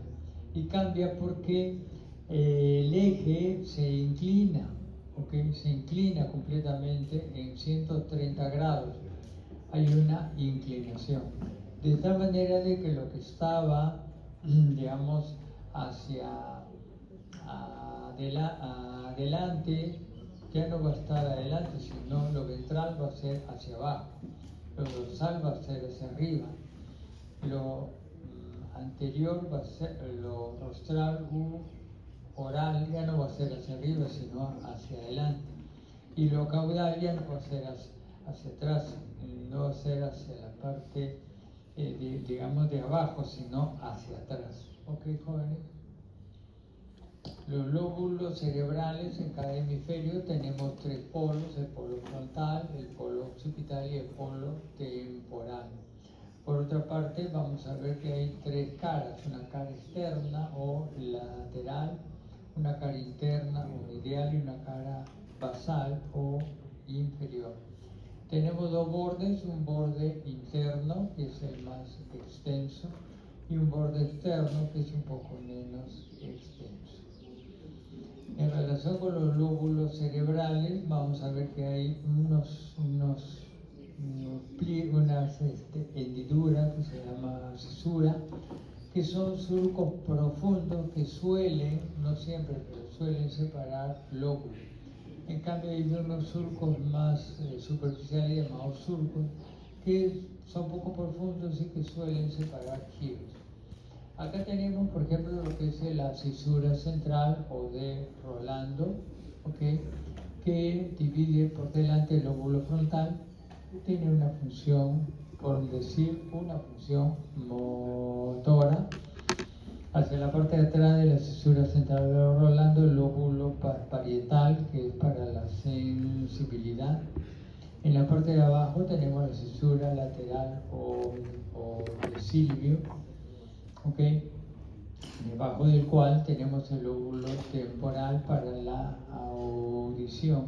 Y cambia porque el eje se inclina, ¿okay? Se inclina completamente en 130 grados. Hay una inclinación. De tal manera de que lo que estaba, digamos, hacia adelante, ya no va a estar adelante, sino lo ventral va a ser hacia abajo, lo dorsal va a ser hacia arriba, lo anterior va a ser, lo rostral u oral ya no va a ser hacia arriba, sino hacia adelante, y lo caudal ya no va a ser hacia atrás, no va a ser hacia la parte, digamos, de abajo, sino hacia atrás. ¿Ok, jóvenes? Los lóbulos cerebrales en cada hemisferio tenemos 3 polos: el polo frontal, el polo occipital y el polo temporal. Por otra parte, vamos a ver que hay 3 caras: una cara externa o lateral, una cara interna o medial y una cara basal o inferior. Tenemos 2 bordes: un borde interno, que es el más extenso, y un borde externo, que es un poco menos extenso. En relación con los lóbulos cerebrales, vamos a ver que hay unas hendiduras, que se llama cisura, que son surcos profundos que suelen, no siempre, pero suelen separar lóbulos. En cambio, hay unos surcos más superficiales, llamados surcos, que son poco profundos y que suelen separar giros. Acá tenemos, por ejemplo, lo que es la cisura central o de Rolando, ¿okay? Que divide por delante el lóbulo frontal. Tiene una función, por decir, una función motora. Hacia la parte de atrás de la cisura central de Rolando, el lóbulo parietal, que es para la sensibilidad. En la parte de abajo tenemos la cisura lateral o de Silvio, ¿okay? Debajo del cual tenemos el lóbulo temporal para la audición.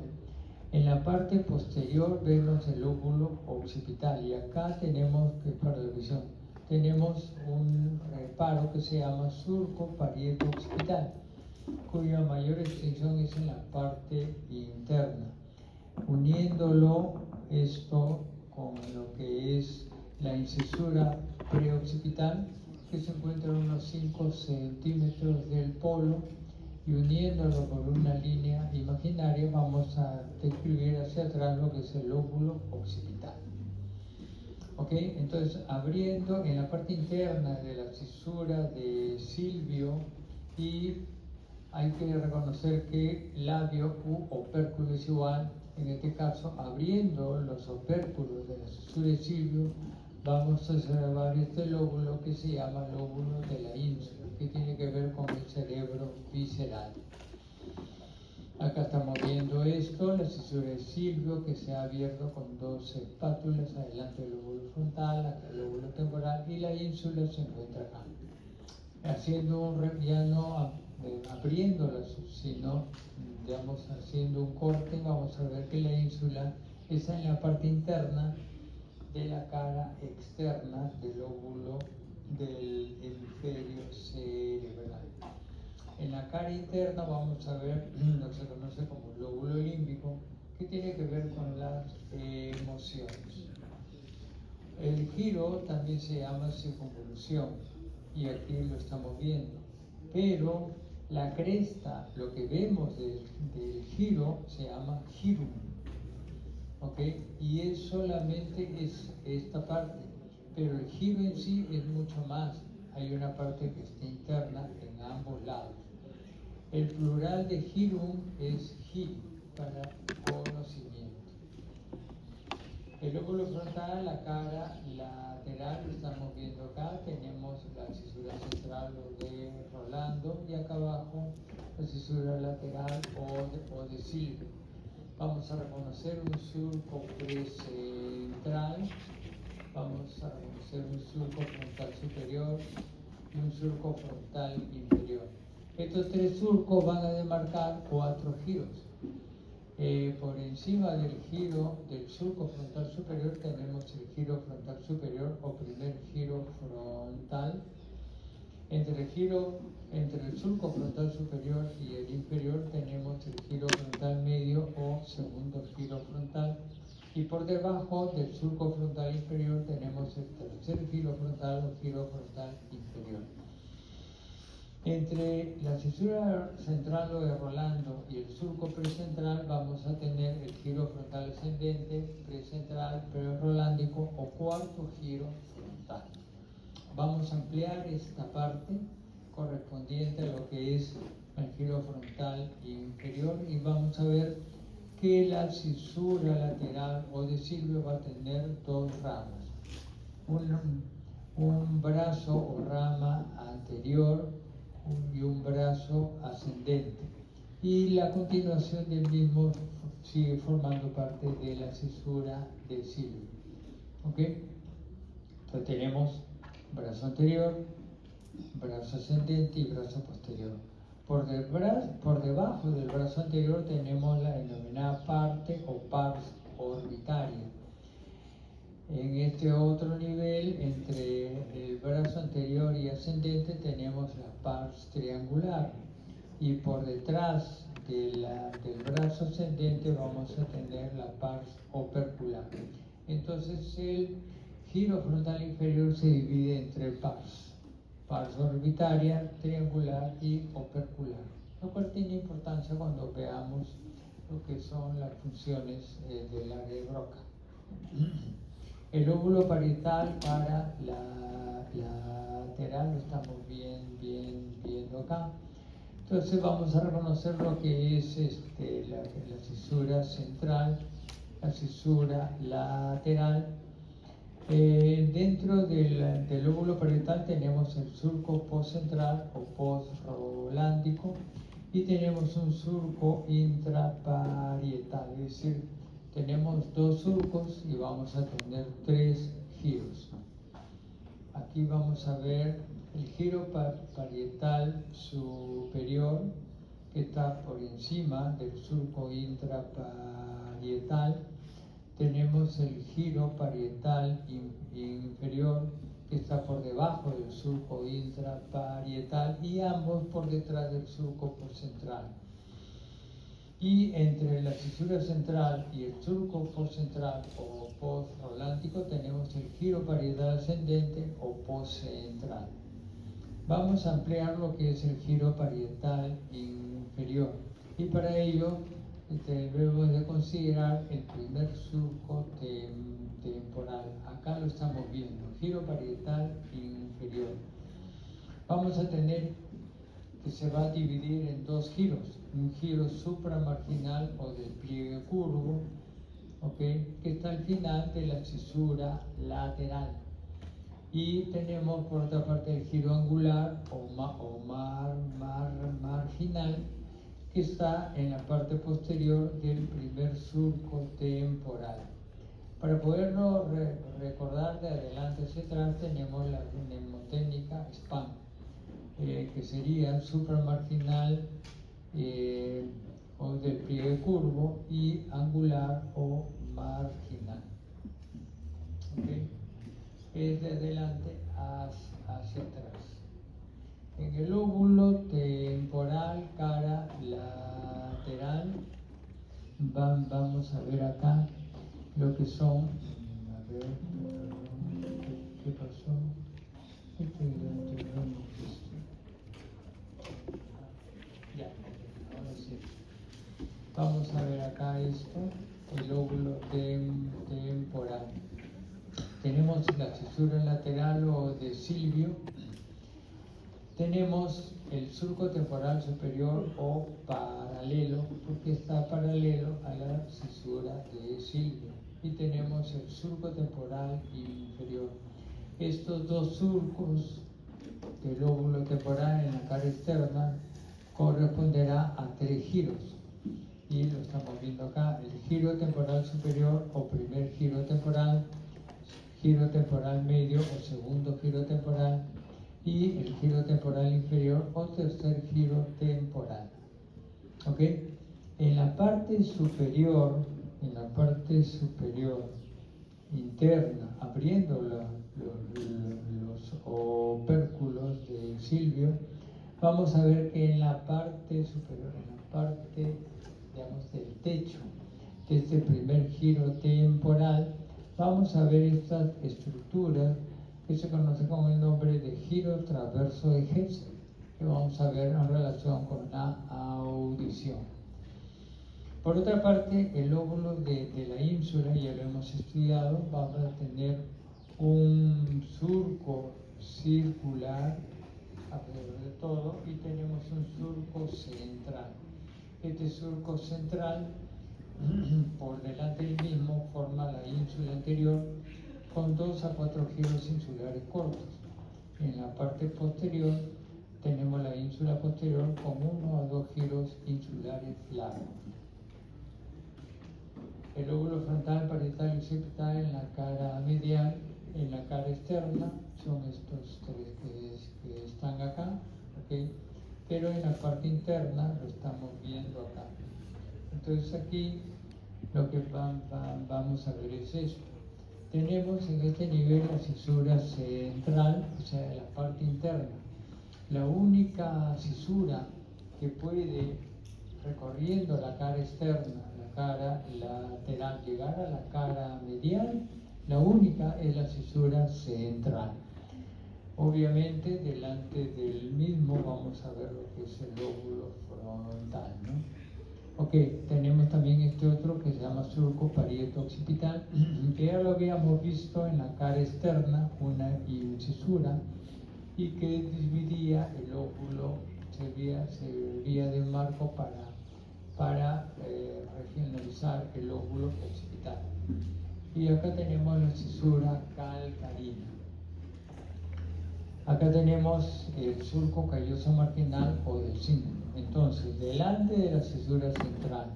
En la parte posterior vemos el lóbulo occipital, y acá tenemos, que es para la audición, tenemos un reparo que se llama surco parieto occipital, cuya mayor extensión es en la parte interna. Uniéndolo esto con lo que es la incisura preoccipital, que se encuentra a unos 5 centímetros del polo, y uniéndolo por una línea imaginaria vamos a describir hacia atrás lo que es el lóbulo occipital. ¿Ok? Entonces, abriendo en la parte interna de la cisura de Silvio, y hay que reconocer que labio u opérculo es igual. En este caso, abriendo los opérculos de la cisura de Silvio, vamos a observar este lóbulo que se llama lóbulo de la ínsula, que tiene que ver con el cerebro visceral. Acá estamos viendo esto, la cisura de Silvio, que se ha abierto con 2 espátulas, adelante el lóbulo frontal, acá el lóbulo temporal, y la ínsula se encuentra acá. Haciendo ya no abriéndolas, sino digamos haciendo un corte, vamos a ver que la ínsula está en la parte interna de la cara externa del lóbulo del hemisferio cerebral. En la cara interna vamos a ver lo que se conoce como lóbulo límbico, que tiene que ver con las emociones. El giro también se llama circunvolución, y aquí lo estamos viendo, pero la cresta, lo que vemos del giro, se llama girum, ¿ok? Y es solamente esta parte, pero el giro en sí es mucho más. Hay una parte que está interna en ambos lados. El plural de girum es gi, para conocimiento. El lóbulo frontal, la cara lateral, lo estamos viendo acá, tenemos la cisura central de Rolando, y acá abajo la cisura lateral o de Silvio. Vamos a reconocer un surco precentral, vamos a reconocer un surco frontal superior y un surco frontal inferior. Estos 3 surcos van a demarcar 4 giros. Por encima del giro del surco frontal superior tenemos el giro frontal superior o primer giro frontal. Entre el surco frontal superior y el inferior tenemos el giro frontal medio o segundo giro frontal. Y por debajo del surco frontal inferior tenemos el tercer giro frontal o giro frontal inferior. Entre la cisura central o de Rolando y el surco precentral vamos a tener el giro frontal ascendente, precentral, prerolándico o cuarto giro frontal. Vamos a ampliar esta parte correspondiente a lo que es el giro frontal inferior, y vamos a ver que la cisura lateral o de Silvio va a tener 2 ramas. Un brazo o rama anterior y un brazo ascendente, y la continuación del mismo sigue formando parte de la cisura de Silvio. ¿Ok? Entonces tenemos brazo anterior, brazo ascendente y brazo posterior. Por debajo del brazo anterior tenemos la denominada parte o pars orbitaria. En este otro nivel, entre el brazo anterior y ascendente, tenemos la pars triangular, y por detrás del brazo ascendente vamos a tener la pars opercular. Entonces el giro frontal inferior se divide en 3 pars orbitaria, triangular y opercular, lo cual tiene importancia cuando veamos lo que son las funciones del área de Broca. El lóbulo parietal para la lateral lo estamos viendo acá. Entonces vamos a reconocer lo que es la cisura central, la cisura lateral. Dentro del lóbulo parietal tenemos el surco postcentral o postrolándico, y tenemos un surco intraparietal, es decir, tenemos 2 surcos y vamos a tener 3 giros. Aquí vamos a ver el giro parietal superior, que está por encima del surco intraparietal. Tenemos el giro parietal inferior, que está por debajo del surco intraparietal, y ambos por detrás del surco postcentral. Y entre la cisura central y el surco postcentral o postrolándico tenemos el giro parietal ascendente o postcentral. vamos a ampliar lo que es el giro parietal inferior. Y para ello debemos de considerar el primer surco temporal. Acá lo estamos viendo, giro parietal inferior. Vamos a tener que se va a dividir en dos giros, un giro supramarginal o del pliegue curvo, ¿okay?, que está al final de la cisura lateral. Y tenemos por otra parte el giro angular o marginal, que está en la parte posterior del primer surco temporal. Para poderlo recordar de adelante hacia atrás, tenemos la mnemotécnica SPAN, que sería supramarginal o del pliegue curvo y angular o marginal. ¿Okay? Es de adelante hacia atrás. En el lóbulo temporal, cara lateral, vamos a ver acá lo que son. A ver, ¿qué pasó? Ya, ahora sí. Vamos a ver acá esto, el lóbulo temporal. Tenemos la cisura lateral o de Silvio. Tenemos el surco temporal superior o paralelo, porque está paralelo a la cisura de Silvio. Y tenemos el surco temporal inferior. Estos dos surcos del lóbulo temporal en la cara externa corresponderá a tres giros. Y lo estamos viendo acá, el giro temporal superior o primer giro temporal medio o segundo giro temporal, y el giro temporal inferior o tercer giro temporal. ¿Ok? En la parte superior interna, abriendo los opérculos de Silvio, vamos a ver que en la parte superior, en la parte, digamos, del techo de este primer giro temporal, vamos a ver estas estructuras que se conocen con el nombre de giro transverso de Hessel, que vamos a ver en relación con la audición. Por otra parte, el lóbulo de la ínsula, ya lo hemos estudiado, vamos a tener un surco circular alrededor de todo y tenemos un surco central. Este surco central, por delante del mismo, forma la ínsula anterior con 2 a 4 giros insulares cortos. En la parte posterior tenemos la ínsula posterior con 1 a 2 giros insulares largos. El lóbulo frontal, parietal y occipital en la cara medial, en la cara externa, son estos tres que están acá, ¿okay? Pero en la parte interna lo estamos viendo acá. Entonces aquí lo que vamos a ver es esto. Tenemos en este nivel la cisura central, o sea, la parte interna. La única cisura que puede, recorriendo la cara externa, la cara lateral, llegar a la cara medial, la única es la cisura central. Obviamente, delante del mismo vamos a ver lo que es el lóbulo frontal, ¿no? Ok, tenemos también este otro que se llama surco parieto occipital, que ya lo habíamos visto en la cara externa, una incisura, y que dividía el óvulo, servía de marco para regionalizar el óvulo occipital. Y acá tenemos la cisura calcarina. Acá tenemos el surco calloso marginal o del cíngulo. Entonces, delante de la cisura central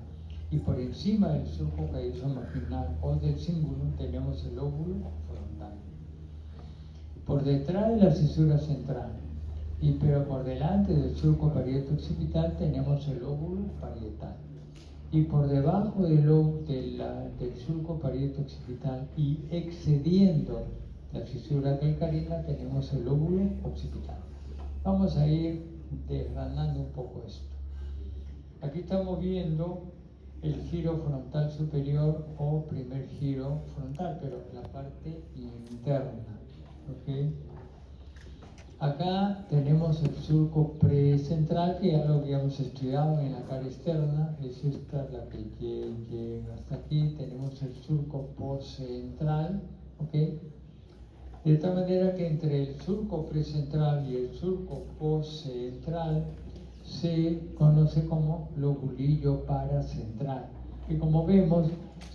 y por encima del surco calloso marginal o del cíngulo tenemos el óvulo frontal. Por detrás de la cisura central, pero por delante del surco parieto occipital tenemos el óvulo parietal. Y por debajo del surco parieto occipital y excediendo la fisura calcarina tenemos el lóbulo occipital. Vamos a ir desgranando un poco esto. Aquí estamos viendo el giro frontal superior o primer giro frontal, pero la parte interna. ¿Okay? Acá tenemos el surco precentral, que ya lo habíamos estudiado en la cara externa. Es esta la que llega hasta aquí. Tenemos el surco postcentral, ¿ok? De tal manera que entre el surco precentral y el surco postcentral se conoce como lobulillo paracentral, que como vemos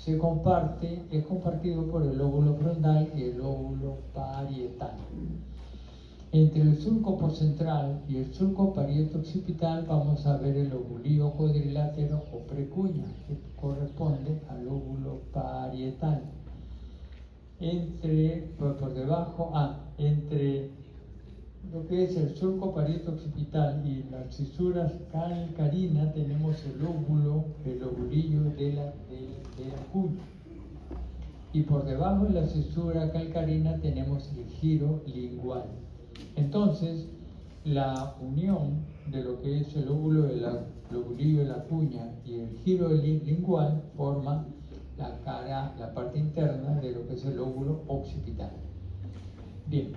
es compartido por el lóbulo frontal y el lóbulo parietal. Entre el surco postcentral y el surco parieto-occipital vamos a ver el lobulillo cuadrilátero o precuña, que corresponde al lóbulo parietal. Entre lo que es el surco parieto-occipital y las fisuras calcarinas tenemos el lobulillo de la cuña. Y por debajo de la fisura calcarina tenemos el giro lingual. Entonces, la unión de lo que es el lobulillo de la cuña y el giro lingual forma la parte interna de lo que es el lóbulo occipital. Bien,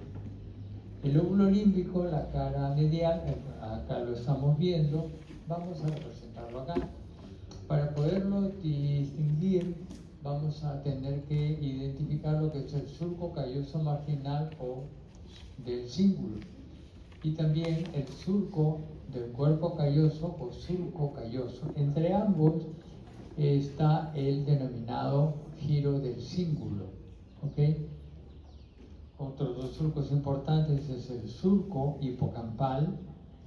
el lóbulo límbico, la cara medial, acá lo estamos viendo, vamos a representarlo acá. Para poderlo distinguir, vamos a tener que identificar lo que es el surco calloso marginal o del cíngulo, y también el surco del cuerpo calloso o surco calloso. Entre ambos está el denominado giro del cíngulo, ¿ok? Otros dos surcos importantes es el surco hipocampal,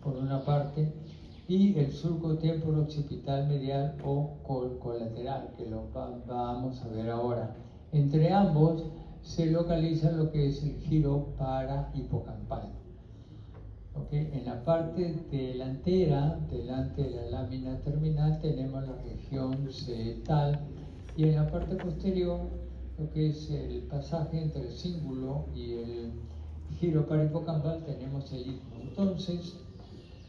por una parte, y el surco temporo-occipital medial o colateral, que lo vamos a ver ahora. Entre ambos se localiza lo que es el giro parahipocampal. ¿Okay? En la parte delantera, delante de la lámina terminal, tenemos la región setal, y en la parte posterior, lo que es el pasaje entre el cíngulo y el giro parahipocampal, tenemos el istmo. Entonces,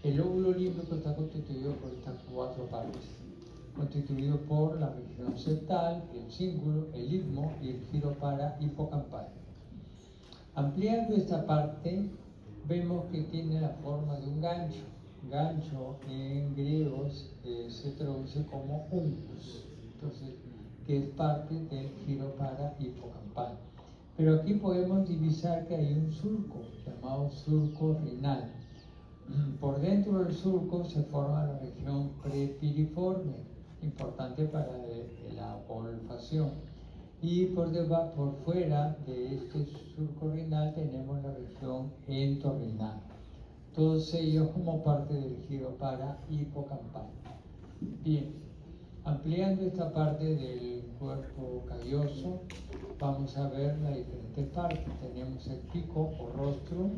el lóbulo límbico está constituido por estas cuatro partes, constituido por la región septal, el cíngulo, el istmo y el giro parahipocampal. Ampliando esta parte, vemos que tiene la forma de un gancho. Gancho en griego se traduce como uncus, entonces, que es parte del giro parahipocampal. Pero aquí podemos divisar que hay un surco, llamado surco renal. Por dentro del surco se forma la región prepiriforme, importante para la olfacción. Y por fuera de este surco renal tenemos la región entorrinal. Todos ellos como parte del giro parahipocampal. Bien, ampliando esta parte del cuerpo calloso, vamos a ver las diferentes partes. Tenemos el pico o rostro,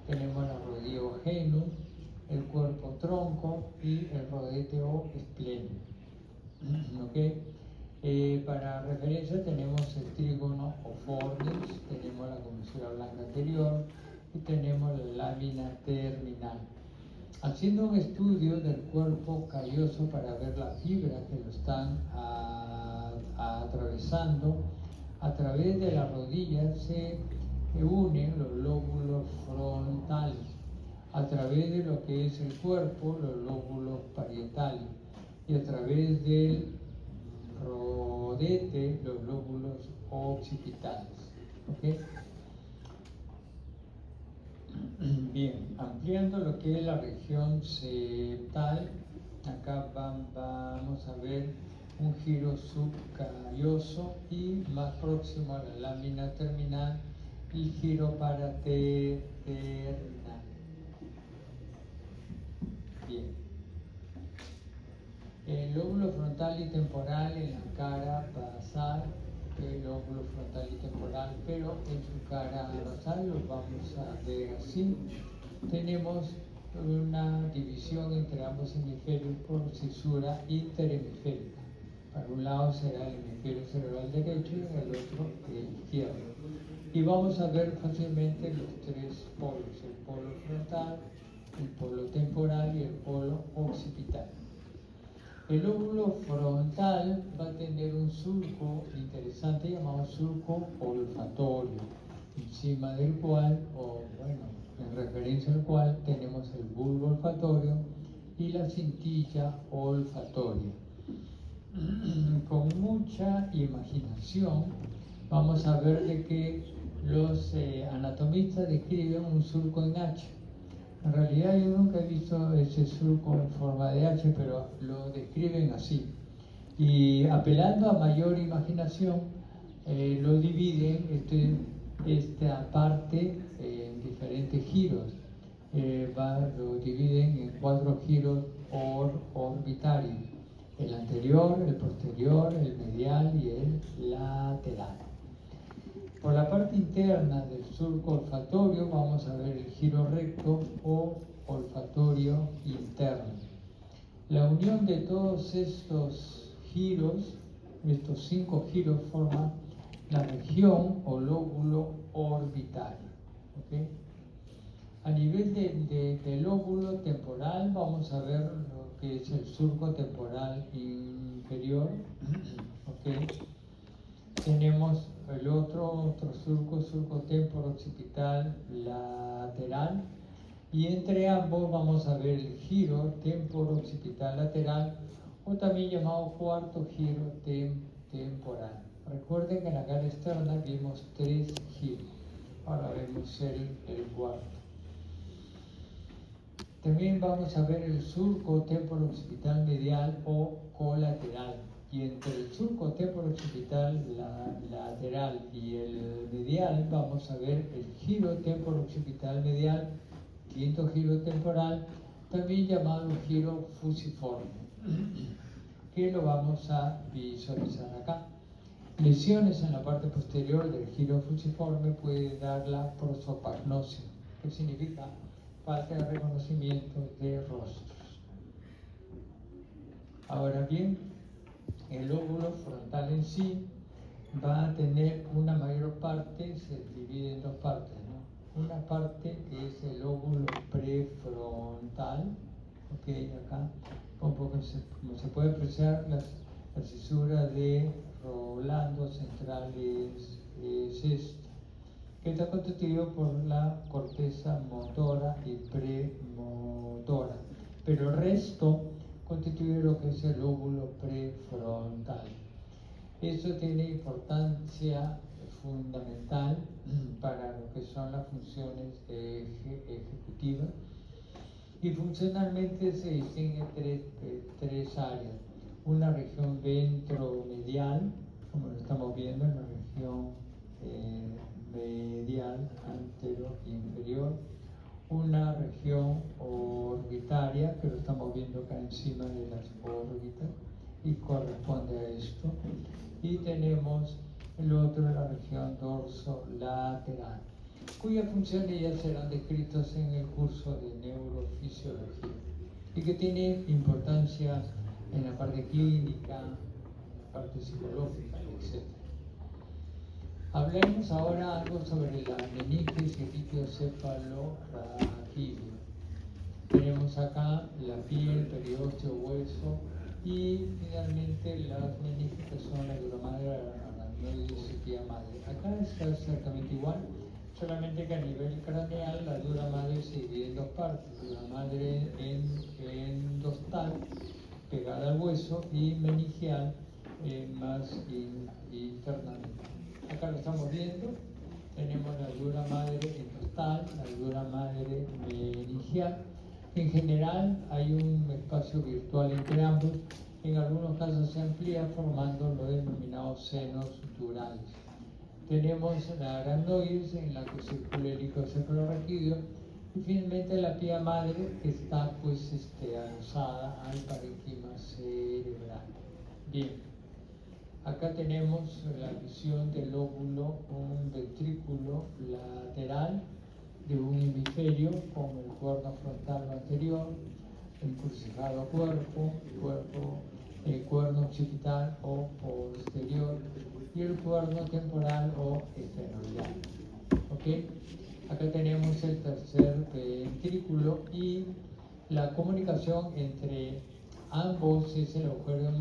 tenemos la rodillo genus, el cuerpo tronco y el rodete o esplenio. ¿Okay? Para referencia tenemos el trígono o fornix, tenemos la comisura blanca anterior y tenemos la lámina terminal. Haciendo un estudio del cuerpo calloso para ver las fibras que lo están atravesando, a través de la rodilla se unen los lóbulos frontales, a través de lo que es el cuerpo, los lóbulos parietales, y a través del rodete, los lóbulos occipitales. ¿Okay? Bien, ampliando lo que es la región septal, acá vamos a ver un giro subcalloso y más próximo a la lámina terminal, el giro paraterminal. Bien. El lóbulo frontal y temporal en la cara basal, el lóbulo frontal y temporal, pero en su cara basal lo vamos a ver así. Tenemos una división entre ambos hemisferios por fisura interhemisférica. Para un lado será el hemisferio cerebral derecho y en el otro el izquierdo. Y vamos a ver fácilmente los tres polos, el polo frontal, el polo temporal y el polo occipital. El lóbulo frontal va a tener un surco interesante llamado surco olfatorio, encima del cual, en referencia al cual tenemos el bulbo olfatorio y la cintilla olfatoria. Con mucha imaginación vamos a ver de que los anatomistas describen un surco en H. En realidad yo nunca he visto ese surco en forma de H, pero lo describen así. Y apelando a mayor imaginación, lo dividen esta parte en diferentes giros. Lo dividen en 4 giros orbitarios: el anterior, el posterior, el medial y el lateral. Por la parte interna del surco olfatorio vamos a ver el giro recto o olfatorio interno. La unión de todos estos giros, estos 5 giros, forma la región o lóbulo orbitario. ¿Okay? A nivel del lóbulo temporal vamos a ver lo que es el surco temporal inferior. ¿Okay? Tenemos el otro surco temporo-occipital lateral, y entre ambos vamos a ver el giro temporo-occipital lateral, o también llamado cuarto giro temporal. Recuerden que en la cara externa vimos 3 giros, ahora vemos el cuarto. También vamos a ver el surco temporo-occipital medial o colateral, y entre el surco temporo-occipital lateral y el medial vamos a ver el giro temporo-occipital medial, quinto giro temporal, también llamado giro fusiforme, que lo vamos a visualizar acá. Lesiones en la parte posterior del giro fusiforme puede dar la prosopagnosia, que significa falta de reconocimiento de rostros. Ahora bien, el lóbulo frontal en sí va a tener una mayor parte, se divide en 2 partes, ¿no? Una parte es el lóbulo prefrontal, okay, acá, como se puede apreciar, la fisura de Rolando central es esta, que está constituido por la corteza motora y premotora, pero el resto constituye lo que es el lóbulo prefrontal. Eso tiene importancia fundamental para lo que son las funciones ejecutivas, y funcionalmente se distinguen tres áreas: una región ventromedial, como lo estamos viendo en la región medial antero inferior, una región orbitaria, que lo estamos viendo acá encima de las órbitas y corresponde a esto, y tenemos el otro, la región dorsolateral, cuyas funciones ya serán descritas en el curso de neurofisiología y que tiene importancia en la parte clínica, en la parte psicológica, etc. Hablemos ahora algo sobre la meninges y ictiocefaloraquídeo. Tenemos acá la piel, periósteo, hueso, y finalmente las meninges, que son la dura madre, la aracnoides y pía madre. Acá está exactamente igual, solamente que a nivel craneal la dura madre se divide en 2 partes: dura madre endostal, pegada al hueso, y meningeal, más internamente. Acá lo estamos viendo, tenemos la dura madre endostal, la dura madre meningeal. En general hay un espacio virtual entre ambos, en algunos casos se amplía formando los denominados senos durales. Tenemos la aracnoides, en la que circula el ictiocefaloraquídeo, y finalmente la pía madre, que está pues adosada al parénquima cerebral. Bien, acá tenemos la visión del lóbulo, un ventrículo lateral de un hemisferio con el cuerno frontal anterior, encrucijado cuerpo, el cuerno occipital o posterior, y el cuerno temporal o esfenoidal. ¿Okay? Acá tenemos el tercer ventrículo, y la comunicación entre ambos es el agujero de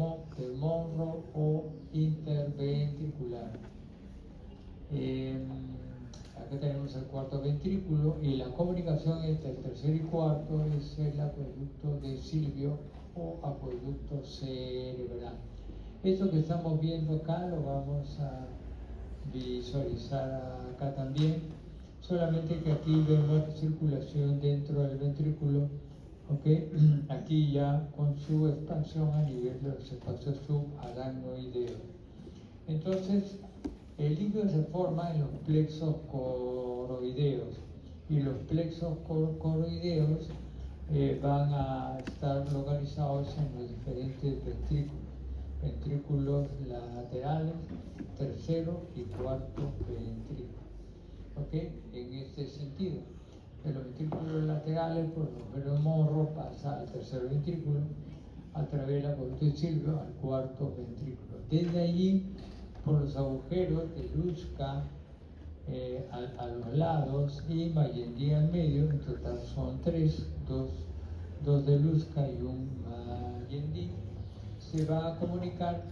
Monro o interventricular. acá tenemos el cuarto ventrículo y la comunicación entre el tercer y cuarto es el acueducto de Silvio o acueducto cerebral. Esto que estamos viendo acá lo vamos a visualizar acá también, solamente que aquí vemos circulación dentro del ventrículo, ¿okay? Aquí ya con su expansión a nivel de los espacios subaracnoideos. Entonces, el líquido se forma en los plexos coroideos y los plexos coroideos van a estar localizados en los diferentes ventrículos laterales, tercero y cuarto ventrículo. ¿Okay? En este sentido, de los ventrículos laterales, por el agujero morro pasa al tercer ventrículo, a través del acueducto de Silvio al cuarto ventrículo. Desde allí, por los agujeros de Luzca a los lados y Mayendí al medio, en total son tres, dos de Luzca y un Mayendí, se va a comunicar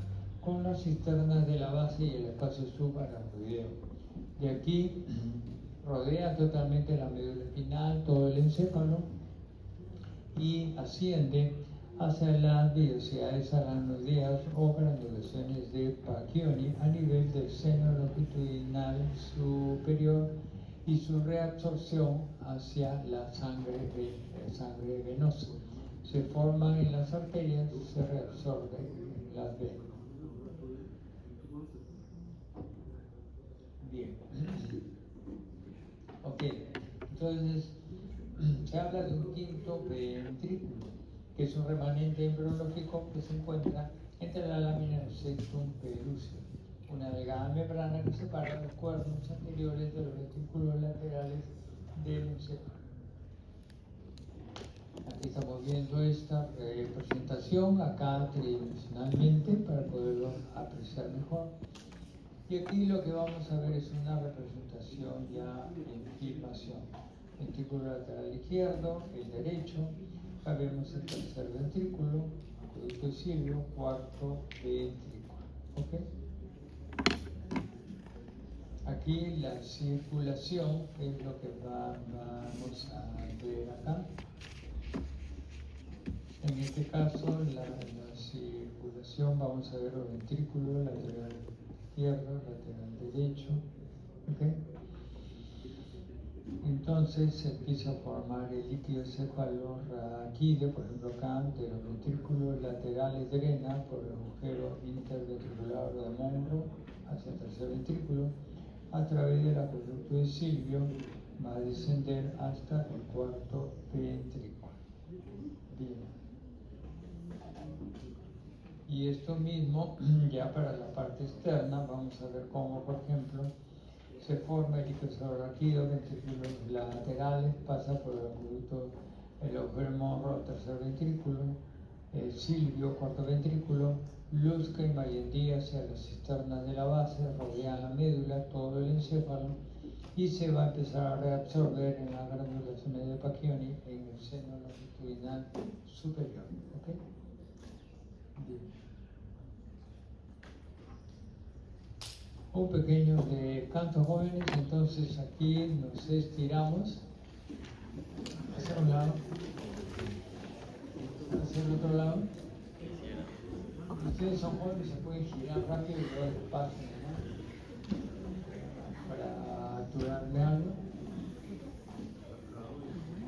con las cisternas de la base y el espacio subaracnoideo. De aquí rodea totalmente la médula espinal, todo el encéfalo y asciende hacia las vellosidades aracnoideas o granulaciones de Pacchioni a nivel del seno longitudinal superior y su reabsorción hacia la sangre venosa. Se forman en las arterias, se reabsorben en las venas. Bien. Ok, entonces se habla de un quinto ventrículo, que es un remanente embriológico que se encuentra entre la lámina del septum pelúceo, una delgada membrana que separa los cuernos anteriores de los ventrículos laterales del encéfalo. Aquí estamos viendo esta representación acá tridimensionalmente para poderlo apreciar mejor. Y aquí lo que vamos a ver es una representación ya en filmación. Ventrículo lateral izquierdo, el derecho, acá vemos el tercer ventrículo, acueducto de Silvio, cuarto ventrículo. ¿Okay? Aquí la circulación es lo que vamos a ver acá. En este caso, la circulación, vamos a ver los ventrículos, lateral izquierdo, lateral derecho. ¿Okay? Entonces se empieza a formar el líquido cefalorraquídeo, por ejemplo acá, de los ventrículos laterales drena por el agujero interventricular de Monro hacia el tercer ventrículo, a través del acueducto de Silvio, va a descender hasta el cuarto ventrículo. Bien. Y esto mismo, ya para la parte externa, vamos a ver cómo, por ejemplo, se forma el líquido cefalorraquídeo, ventrículos laterales, pasa por el acueducto, el agujero morro, tercer ventrículo, el Silvio, cuarto ventrículo, Luzca y Mayendí hacia las cisternas de la base, rodean la médula, todo el encéfalo, y se va a empezar a reabsorber en las granulaciones de Pacchioni en el seno longitudinal superior. ¿Okay? Bien. Un pequeño descanso, jóvenes, entonces aquí nos estiramos hacia un lado, hacia el otro lado. Ustedes son jóvenes, se pueden girar rápido y luego despacio, ¿no? Para aturarme algo.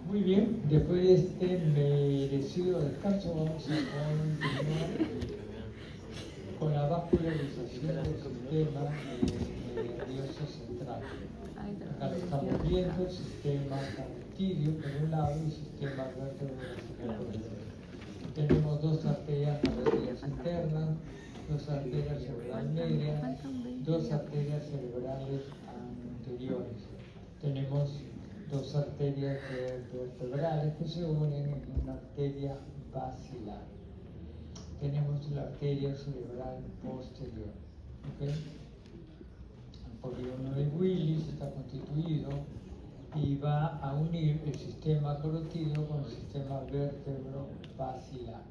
Muy bien, después de este merecido descanso vamos a continuar con la vascularización del sistema nervioso central. Acá lo estamos viendo, el sistema carotidio por un lado y el sistema vertebrovascular por el otro. Tenemos dos arterias internas, dos arterias cerebrales medias, dos arterias cerebrales anteriores. Tenemos dos arterias vertebrales que se unen en una arteria basilar. Tenemos la arteria cerebral posterior. ¿Okay? El polígono de Willis está constituido y va a unir el sistema carotidio con el sistema vértebro-basilar.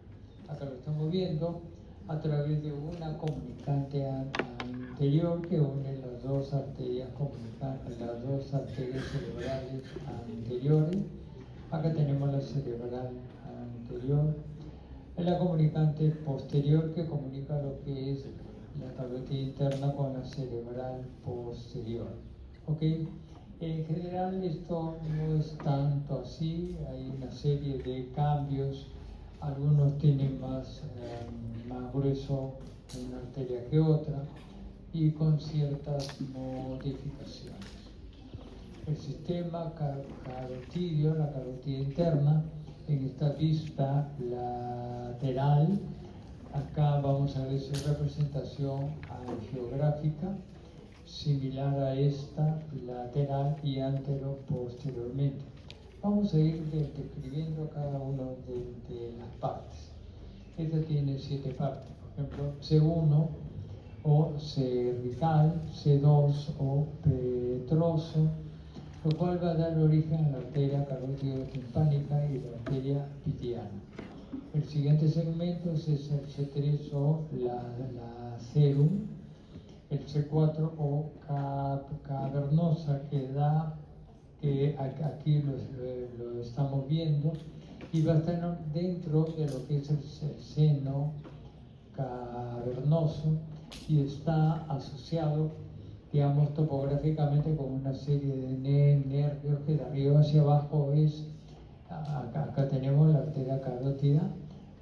Acá lo estamos viendo, a través de una comunicante anterior que une las dos arterias cerebrales anteriores. Acá tenemos la cerebral anterior, la comunicante posterior que comunica lo que es la carótida interna con la cerebral posterior. ¿Ok? En general esto no es tanto así, hay una serie de cambios, algunos tienen más grueso una arteria que otra y con ciertas modificaciones. El sistema carotidio, la carótida interna, en esta vista lateral, acá vamos a ver su representación geográfica similar a esta lateral y antero-posteriormente. Vamos a ir describiendo cada una de las partes. Esta tiene 7 partes, por ejemplo, C1 o cervical, C2 o petroso, lo cual va a dar origen a la arteria carótido-timpánica y la arteria pitiana. El siguiente segmento es el C3 o la cerum, el C4 o cavernosa, que aquí lo estamos viendo, y va a estar dentro de lo que es el seno cavernoso y está asociado, digamos, topográficamente con una serie de nervios que de arriba hacia abajo es, acá tenemos la arteria carótida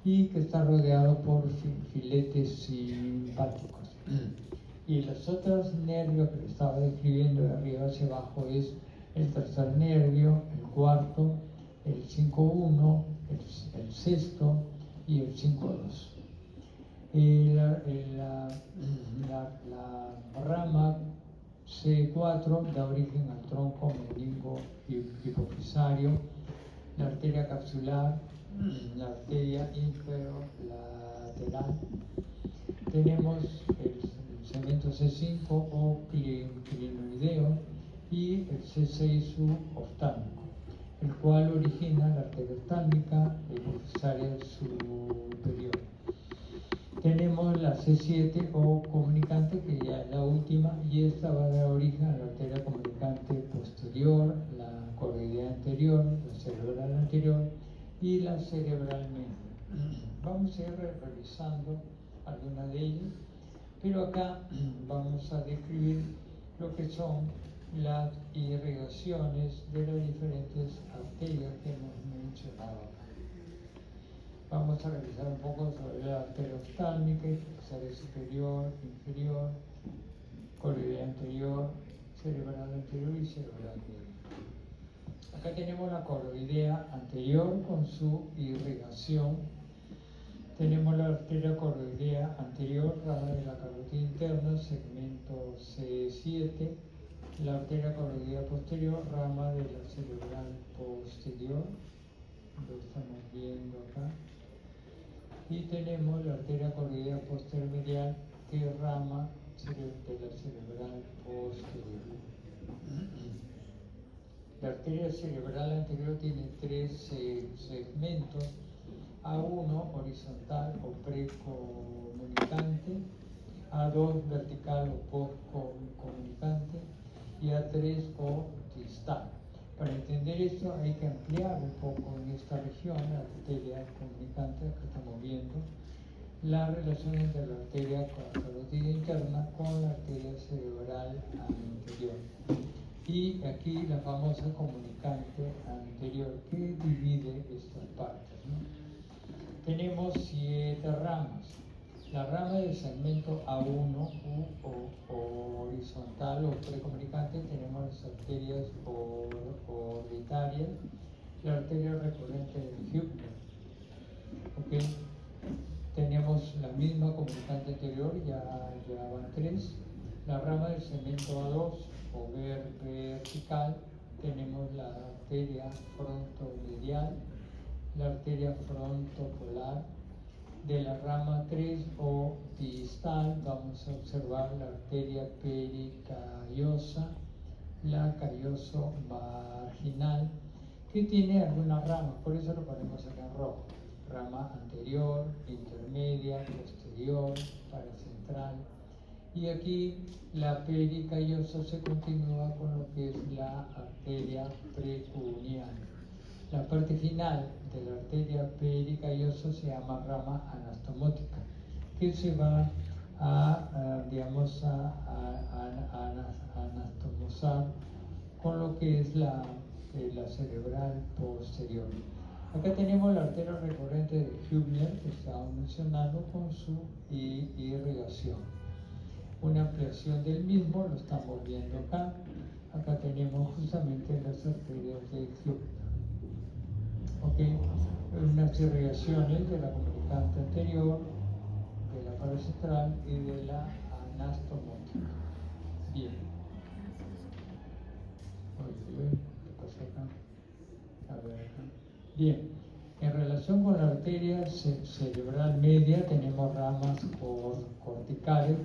y que está rodeado por filetes simpáticos. Y los otros nervios que estaba describiendo de arriba hacia abajo es el tercer nervio, el cuarto, el 5.1, el sexto y el 5.2. La rama C4 da origen al tronco meningo hipofisario, la arteria capsular, la arteria inferolateral. Tenemos el segmento C5 o clinoideo y el C6 oftálmico, el cual origina la arteria oftálmica hipofisaria superior. Tenemos la C7 o comunicante, que ya es la última, y esta va a dar origen a la arteria comunicante posterior, la coroidea anterior, la cerebral anterior y la cerebral media. Vamos a ir revisando algunas de ellas, pero acá vamos a describir lo que son las irrigaciones de las diferentes arterias que hemos mencionado acá. Vamos a revisar un poco sobre la arteria oftálmica, cerebral superior, inferior, coroidea anterior, cerebral anterior y cerebral media. Acá tenemos la coroidea anterior con su irrigación. Tenemos la arteria coroidea anterior, rama de la carótida interna, segmento C7. La arteria coroidea posterior, rama de la cerebral posterior, lo estamos viendo acá. Y tenemos la arteria coroidea posterior medial, que es rama de la cerebral posterior. La arteria cerebral anterior tiene 3 segmentos: A1 horizontal o precomunicante, A2 vertical o postcomunicante y A3 o distal. Para entender esto hay que ampliar un poco en esta región, la arteria comunicante que estamos viendo, la relación entre la arteria carótida interna con la arteria cerebral anterior. Y aquí la famosa comunicante anterior que divide estas partes, ¿no? Tenemos 7 ramas. La rama del segmento A1 o horizontal o precomunicante, tenemos las arterias orbitarias, la arteria recurrente del Hübner. ¿Okay? Tenemos la misma comunicante anterior, ya van 3. La rama del segmento A2 o vertical, tenemos la arteria frontomedial, la arteria frontopolar. De la rama 3 o distal vamos a observar la arteria pericardiosa, la carioso marginal, que tiene algunas ramas, por eso lo ponemos acá en rojo: rama anterior, intermedia, posterior. posterior, paracentral. Y aquí la pericariosa se continúa con lo que es la arteria precuneal. La parte final de la arteria pericariosa se llama rama anastomótica, que se va digamos, anastomosar con lo que es la cerebral posterior. Acá tenemos la arteria recurrente de Hübner, que estábamos mencionando, con su irrigación. Una ampliación del mismo lo estamos viendo acá. Acá tenemos justamente las arterias de Hübner. ¿Okay? Unas irrigaciones de la comunicante anterior, de la paracentral y de la anastomótica. Bien. ¿Qué pasó acá? A ver acá. Bien. En relación con la arteria cerebral media tenemos ramas corticales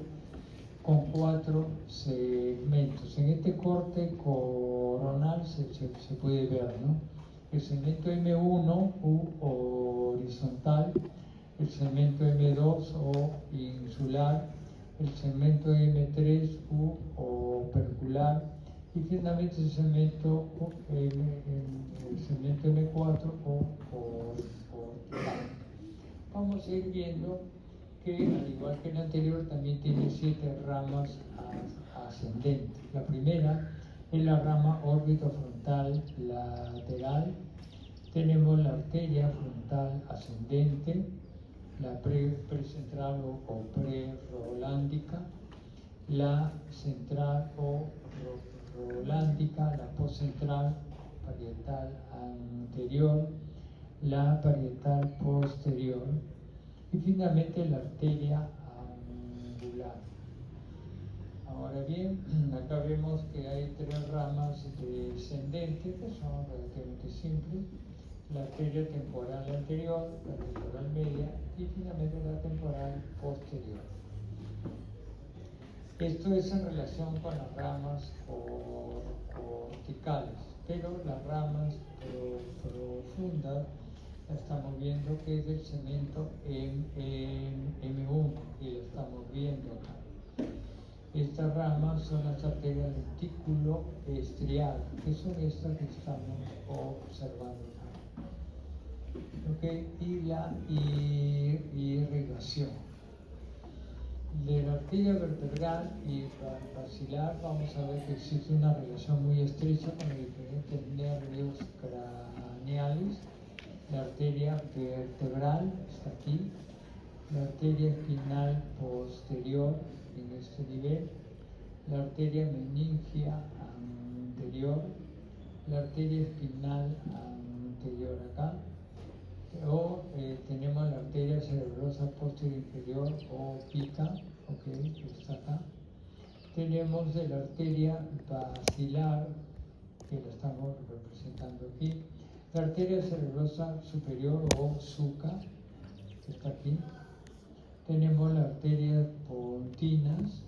con 4 segmentos. En este corte coronal se puede ver, ¿no? El segmento M1 horizontal, el segmento M2 o insular, el segmento M3 opercular y finalmente el segmento M4 o orbital. Vamos a ir viendo que, al igual que el anterior, también tiene 7 ramas ascendentes. La primera es la rama órbito-frontal lateral. Tenemos la arteria frontal ascendente, la precentral o prerolándica, la central o rolándica, la postcentral, parietal anterior, la parietal posterior y finalmente la arteria angular. Ahora bien, acá vemos que hay 3 ramas descendentes que son relativamente simples: la arteria temporal anterior, la temporal media y finalmente la temporal posterior. Esto es en relación con las ramas corticales, pero las ramas profundas la estamos viendo que es del segmento M1 y lo estamos viendo acá. Estas ramas son las arterias lentículo estriadas, que son estas que estamos observando acá. ¿Okay? Y la irrigación. De la arteria vertebral y basilar vamos a ver que existe una relación muy estrecha con los diferentes nervios craneales. La arteria vertebral está aquí, la arteria espinal posterior en este nivel, la arteria meningia anterior, la arteria espinal anterior acá, o tenemos la arteria cerebrosa posterior inferior o pica, okay, que está acá. Tenemos de la arteria basilar, que la estamos representando aquí, la arteria cerebrosa superior o suca, que está aquí. Tenemos las arterias pontinas,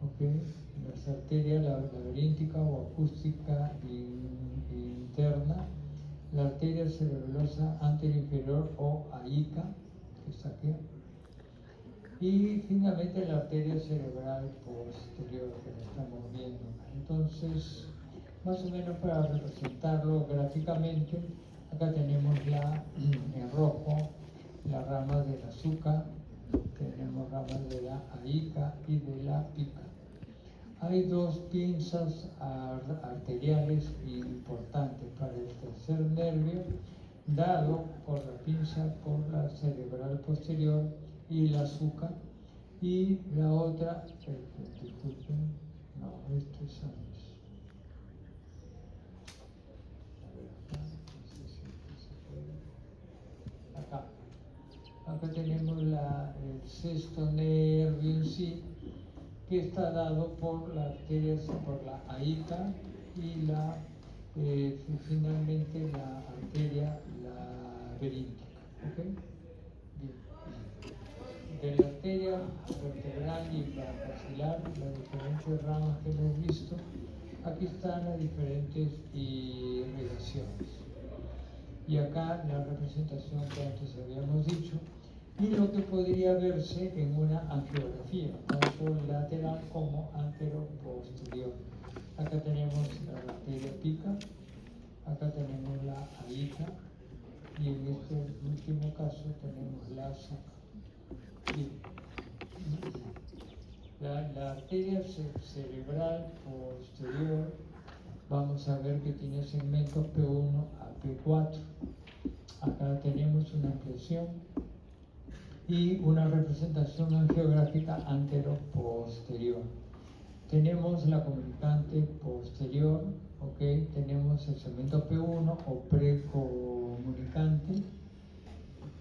okay, las arterias laberíntica o acústica interna, la arteria cerebrosa anterior inferior o AICA, que está aquí, y finalmente la arteria cerebral posterior, que la estamos viendo. Entonces, más o menos para representarlo gráficamente, acá tenemos en rojo las ramas del azúcar, tenemos ramas de la AICA y de la PICA. Hay 2 pinzas arteriales importantes para el tercer nervio, dado por la pinza por la cerebral posterior y la azúcar, y la otra, disculpen, no, esto es antes. A ver, acá, no sé si se puede. Acá tenemos el sexto nervio en sí, que está dado por la arteria, por la AICA y finalmente la arteria laberíntica. ¿Okay? Bien. De la arteria vertebral y basilar, las diferentes ramas que hemos visto, aquí están las diferentes irrigaciones. Y acá la representación que antes habíamos dicho, y lo que podría verse en una angiografía, tanto lateral como antero-posterior. Acá tenemos la arteria pica, acá tenemos la aorta y en este último caso tenemos la saca. La arteria cerebral posterior, vamos a ver que tiene segmentos P1 a P4. Acá tenemos una ampliación y una representación angiográfica antero-posterior. Tenemos la comunicante posterior, ¿okay? Tenemos el segmento P1 o precomunicante,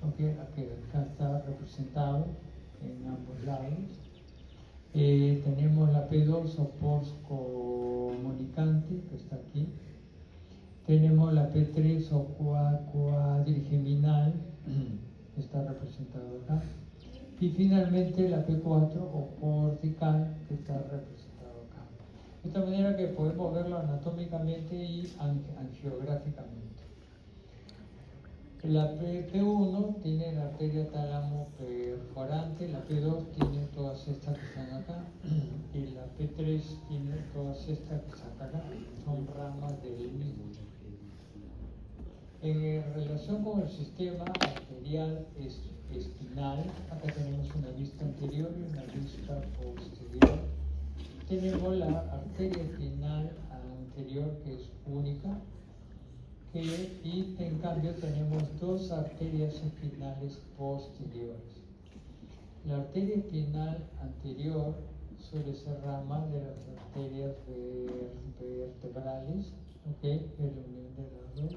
¿okay? Acá está representado en ambos lados. Tenemos la P2 o postcomunicante, que está aquí. Tenemos la P3 o cuadrigeminal, está representado acá. Y finalmente la P4 o cortical, que está representado acá. De esta manera que podemos verlo anatómicamente y angiográficamente. La P1 tiene la arteria tálamo perforante, la P2 tiene todas estas que están acá y la P3 tiene todas estas que están acá, son ramas del mismo. En relación con el sistema arterial espinal, acá tenemos una vista anterior y una vista posterior. Tenemos la arteria espinal anterior, que es única, y en cambio tenemos dos arterias espinales posteriores. La arteria espinal anterior suele ser rama de las arterias vertebrales, ¿okay? Es la unión de las dos.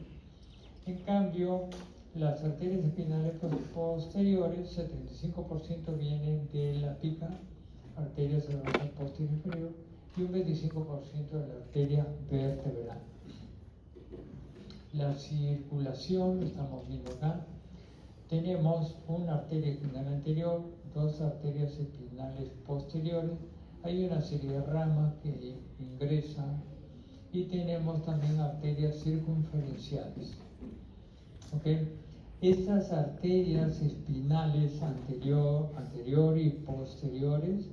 En cambio, las arterias espinales posteriores, 75% vienen de la pica, arteria cerebral posterior inferior, y un 25% de la arteria vertebral. La circulación, lo estamos viendo acá. Tenemos una arteria espinal anterior, dos arterias espinales posteriores, hay una serie de ramas que ingresan y tenemos también arterias circunferenciales. ¿Okay? Estas arterias espinales anterior y posteriores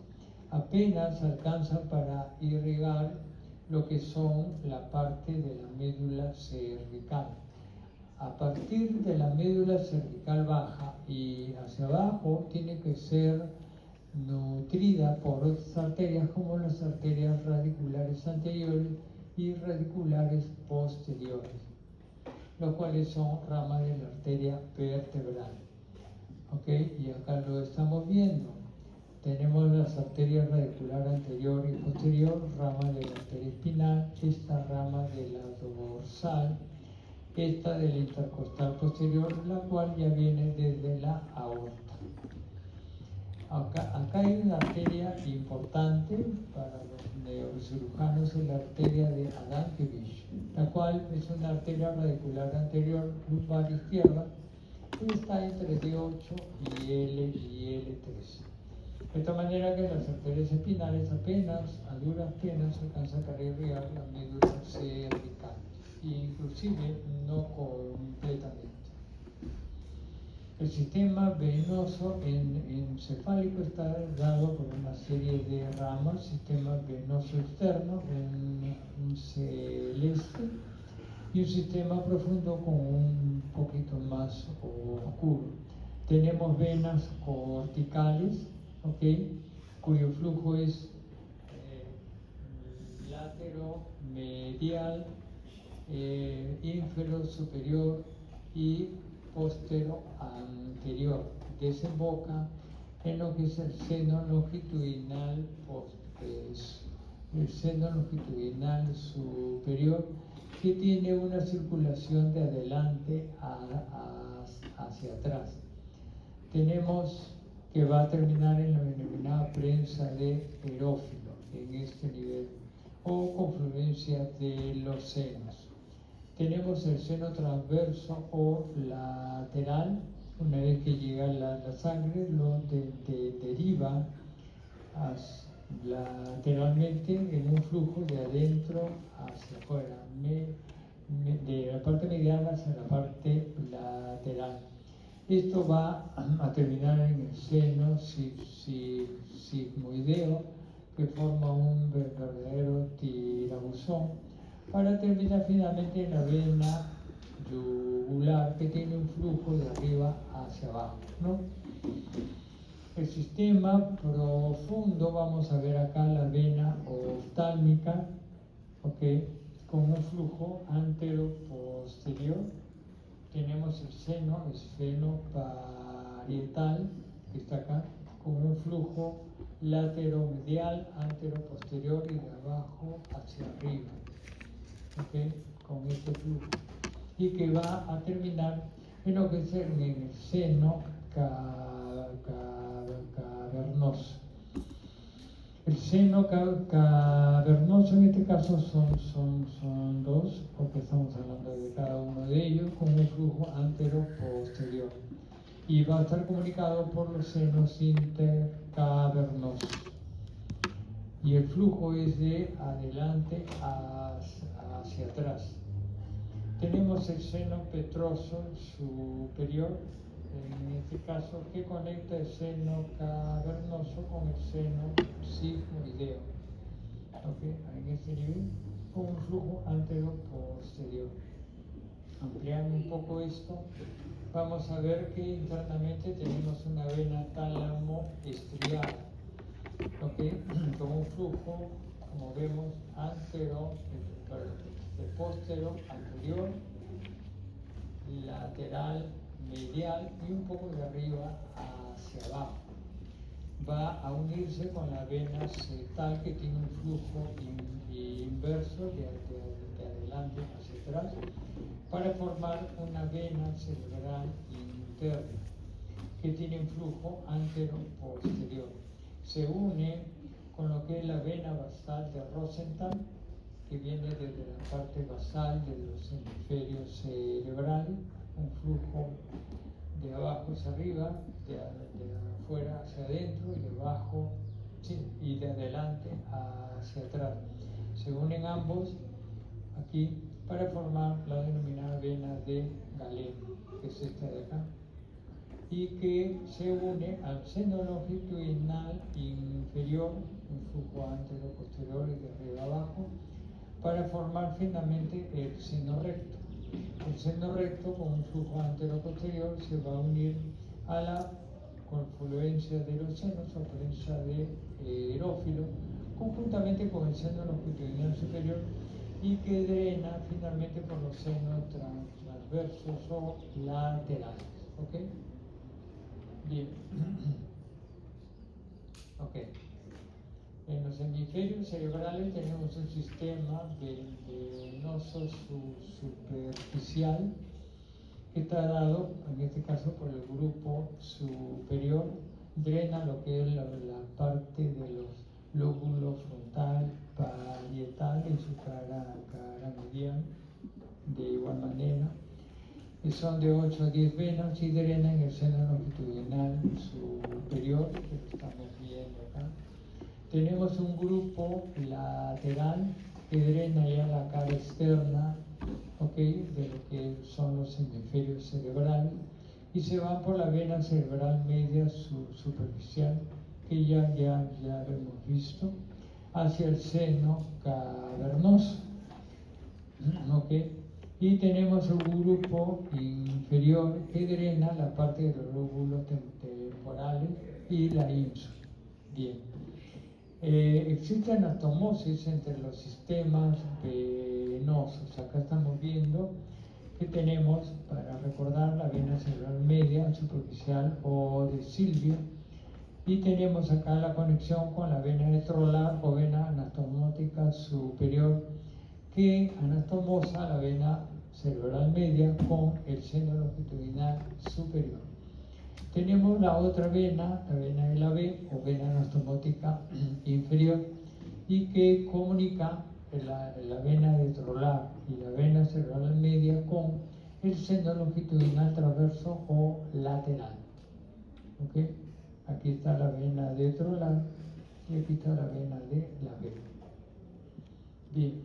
apenas alcanzan para irrigar lo que son la parte de la médula cervical. A partir de la médula cervical baja y hacia abajo tiene que ser nutrida por otras arterias como las arterias radiculares anteriores y radiculares posteriores, los cuales son ramas de la arteria vertebral. ¿Okay? Y acá lo estamos viendo. Tenemos las arterias radicular anterior y posterior, rama de la arteria espinal, esta rama de la dorsal, esta de la intercostal posterior, la cual ya viene desde la aorta. Acá hay una arteria importante para los neurocirujanos, es la arteria de Adamkiewicz, la cual es una arteria radicular anterior lumbar izquierda y está entre D8 y L3. De esta manera que las arterias espinales apenas, a duras penas, alcanzan a irrigar la médula cervical, inclusive no completamente. El sistema venoso encefálico está dado por una serie de ramas: sistema venoso externo, un celeste, y un sistema profundo con un poquito más oscuro. Tenemos venas corticales, ¿okay? Cuyo flujo es lateromedial, ínfero superior y postero anterior. Desemboca en lo que es el seno longitudinal, el seno longitudinal superior, que tiene una circulación de adelante hacia atrás. Tenemos que va a terminar en la denominada prensa de Erófilo, en este nivel, o confluencia de los senos. Tenemos el seno transverso o lateral. Una vez que llega la sangre, lo deriva lateralmente en un flujo de adentro hacia afuera, de la parte mediana hacia la parte lateral. Esto va a terminar en el seno sigmoideo, que forma un verdadero tirabuzón, para terminar finalmente en la vena yugular, que tiene un flujo de arriba hacia abajo, ¿no? El sistema profundo, vamos a ver acá la vena oftálmica, ¿ok? Con un flujo antero-posterior. Tenemos el seno parietal, que está acá, con un flujo lateromedial, antero-posterior y de abajo hacia arriba, ¿ok? Con este flujo. Y que va a terminar en lo que es en el seno cavernoso. El seno cavernoso en este caso son dos, porque estamos hablando de cada uno de ellos, con un flujo antero-posterior. Y va a estar comunicado por los senos intercavernosos. Y el flujo es de adelante hacia atrás. Tenemos el seno petroso superior, en este caso, que conecta el seno cavernoso con el seno sigmoideo, ¿okay? En este nivel, con un flujo antero-posterior. Ampliando un poco esto, vamos a ver que internamente tenemos una vena tálamo-estriada, ¿okay? Con un flujo, como vemos, postero, anterior, lateral, medial y un poco de arriba hacia abajo. Va a unirse con la vena septal, que tiene un flujo inverso de adelante hacia atrás, para formar una vena cerebral interna que tiene un flujo antero-posterior. Se une con lo que es la vena basal de Rosenthal, que viene desde la parte basal de los hemisferios cerebrales, un flujo de abajo hacia arriba, de afuera hacia adentro y de abajo, sí, y de adelante hacia atrás. Se unen ambos aquí para formar la denominada vena de Galeno, que es esta de acá, y que se une al seno longitudinal inferior, un flujo antero-posterior y de arriba abajo, para formar finalmente el seno recto. El seno recto, con un flujo antero-posterior, se va a unir a la confluencia de los senos, o prensa de erófilo, conjuntamente con el seno longitudinal superior, y que drena finalmente por los senos transversos o laterales. ¿Ok? Bien. Ok. En los hemisferios cerebrales tenemos un sistema venoso superficial, que está dado, en este caso, por el grupo superior. Drena lo que es la parte de los lóbulos frontal, parietal, en su cara medial, de igual manera. Y son de 8 a 10 venas, y drena en el seno longitudinal superior, que estamos viendo acá. Tenemos un grupo lateral que drena ya la cara externa, ¿okay?, de lo que son los hemisferios cerebrales, y se van por la vena cerebral media superficial, que ya lo hemos visto, hacia el seno cavernoso. ¿Okay? Y tenemos un grupo inferior que drena la parte de los lóbulos temporales y la ínsula. Bien. Existe anastomosis entre los sistemas venosos. Acá estamos viendo que tenemos, para recordar, la vena cerebral media, superficial o de Silvio, y tenemos acá la conexión con la vena etrolar o vena anastomótica superior, que anastomosa la vena cerebral media con el seno longitudinal superior. Tenemos la otra vena, la vena de la B o vena anastomótica inferior, y que comunica la vena etrolar y la vena cerebral media con el seno longitudinal transverso o lateral. ¿Okay? Aquí está la vena etrolar y aquí está la vena de la B. Bien.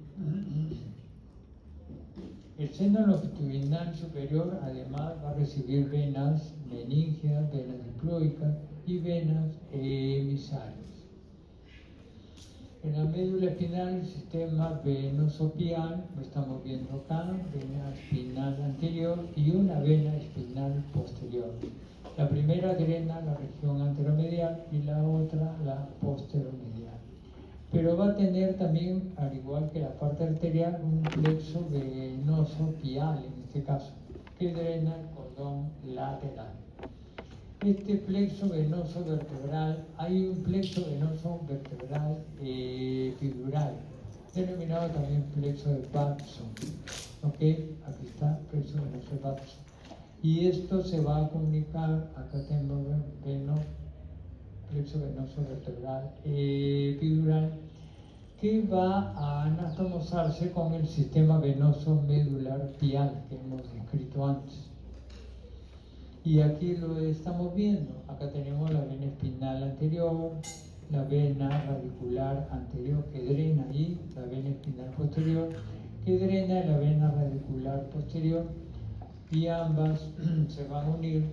El seno longitudinal superior además va a recibir venas meníngeas, venas diploicas y venas emisarias. En la médula espinal, el sistema venoso pial, lo estamos viendo acá, vena espinal anterior y una vena espinal posterior. La primera drena la región anteromedial y la otra la posteromedial. Pero va a tener también, al igual que la parte arterial, un plexo venoso pial, en este caso, que drena el cordón lateral. Este plexo venoso vertebral, hay un plexo venoso vertebral epidural, denominado también plexo de Watson. ¿Ok? Aquí está, plexo venoso de Watson. Y esto se va a comunicar, acá tengo plexo venoso vertebral epidural, que va a anatomosarse con el sistema venoso medular pial que hemos descrito antes. Y aquí lo estamos viendo. Acá tenemos la vena espinal anterior, la vena radicular anterior que drena ahí, la vena espinal posterior que drena la vena radicular posterior, y ambas se van a unir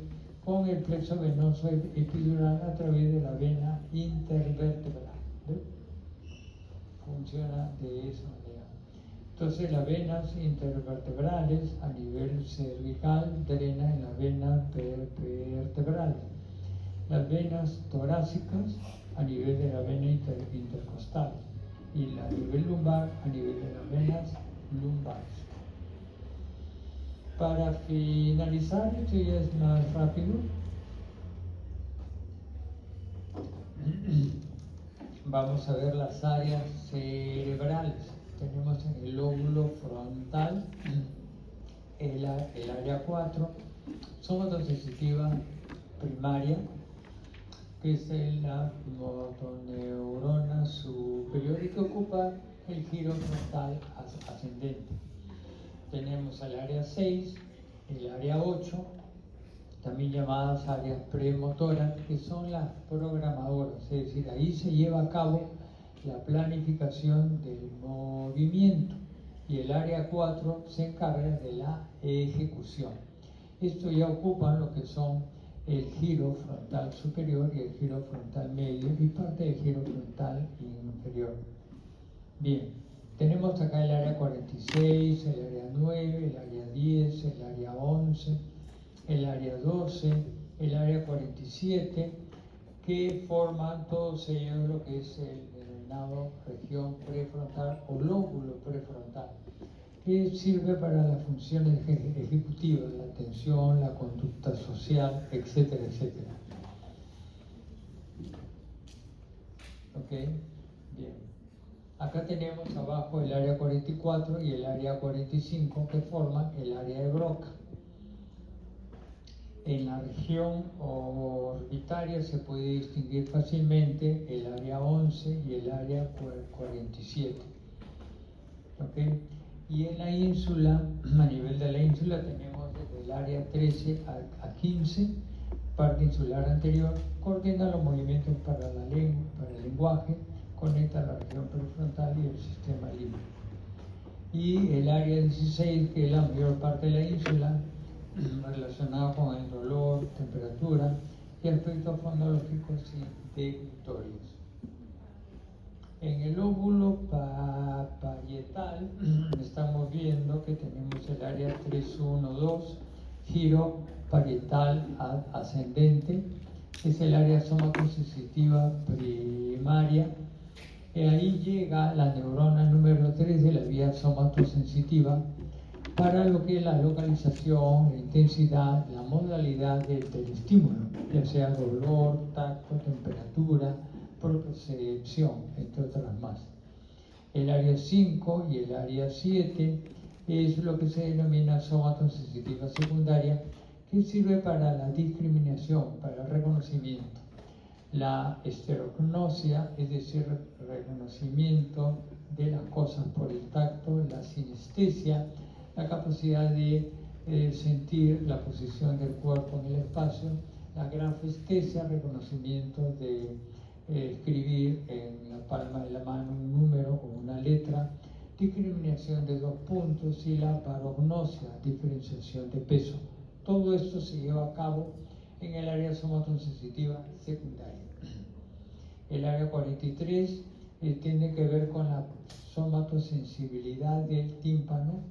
con el plexo venoso epidural a través de la vena intervertebral. ¿Ve? Funciona de esa manera. Entonces las venas intervertebrales a nivel cervical drenan en las venas vertebrales. Las venas torácicas a nivel de la vena intercostal y a nivel lumbar a nivel de las venas lumbares. Para finalizar, esto ya es más rápido. Vamos a ver las áreas cerebrales. Tenemos en el lóbulo frontal el área 4, somatosensitiva primaria, que es la motoneurona superior y que ocupa el giro frontal ascendente. Tenemos el área 6, el área 8, también llamadas áreas premotoras, que son las programadoras, es decir, ahí se lleva a cabo la planificación del movimiento, y el área 4 se encarga de la ejecución. Esto ya ocupan lo que son el giro frontal superior y el giro frontal medio y parte del giro frontal inferior. Bien, tenemos acá el área 46, el área 9, el área 10, el área 11, el área 12, el área 47, que forman todos ellos lo que es el denominado región prefrontal o lóbulo prefrontal, que sirve para las funciones ejecutivas, la atención, la conducta social, etcétera, etcétera. ¿Ok? Bien. Acá tenemos abajo el área 44 y el área 45 que forman el área de Broca. En la región orbitaria se puede distinguir fácilmente el área 11 y el área 47. ¿Okay? Y en la ínsula, a nivel de la ínsula, tenemos desde el área 13 a 15, parte insular anterior, coordina los movimientos para la lengua, para el lenguaje, conecta la región prefrontal y el sistema límbico. Y el área 16, que es la mayor parte de la ínsula, relacionado con el dolor, temperatura y aspectos fonológicos y deglutitorios. En el lóbulo parietal estamos viendo que tenemos el área 312, giro parietal ascendente, es el área somatosensitiva primaria. Y ahí llega la neurona número 3 de la vía somatosensitiva para lo que es la localización, la intensidad, la modalidad del estímulo, ya sea dolor, tacto, temperatura, percepción, entre otras más. El área 5 y el área 7 es lo que se denomina somatosensitiva secundaria, que sirve para la discriminación, para el reconocimiento. La esterognosia, es decir, reconocimiento de las cosas por el tacto, la sinestesia, la capacidad de sentir la posición del cuerpo en el espacio, la grafestesia, reconocimiento de escribir en la palma de la mano un número o una letra, discriminación de 2 puntos y la parognosia, diferenciación de peso. Todo esto se lleva a cabo en el área somatosensitiva secundaria. El área 43 tiene que ver con la somatosensibilidad del tímpano.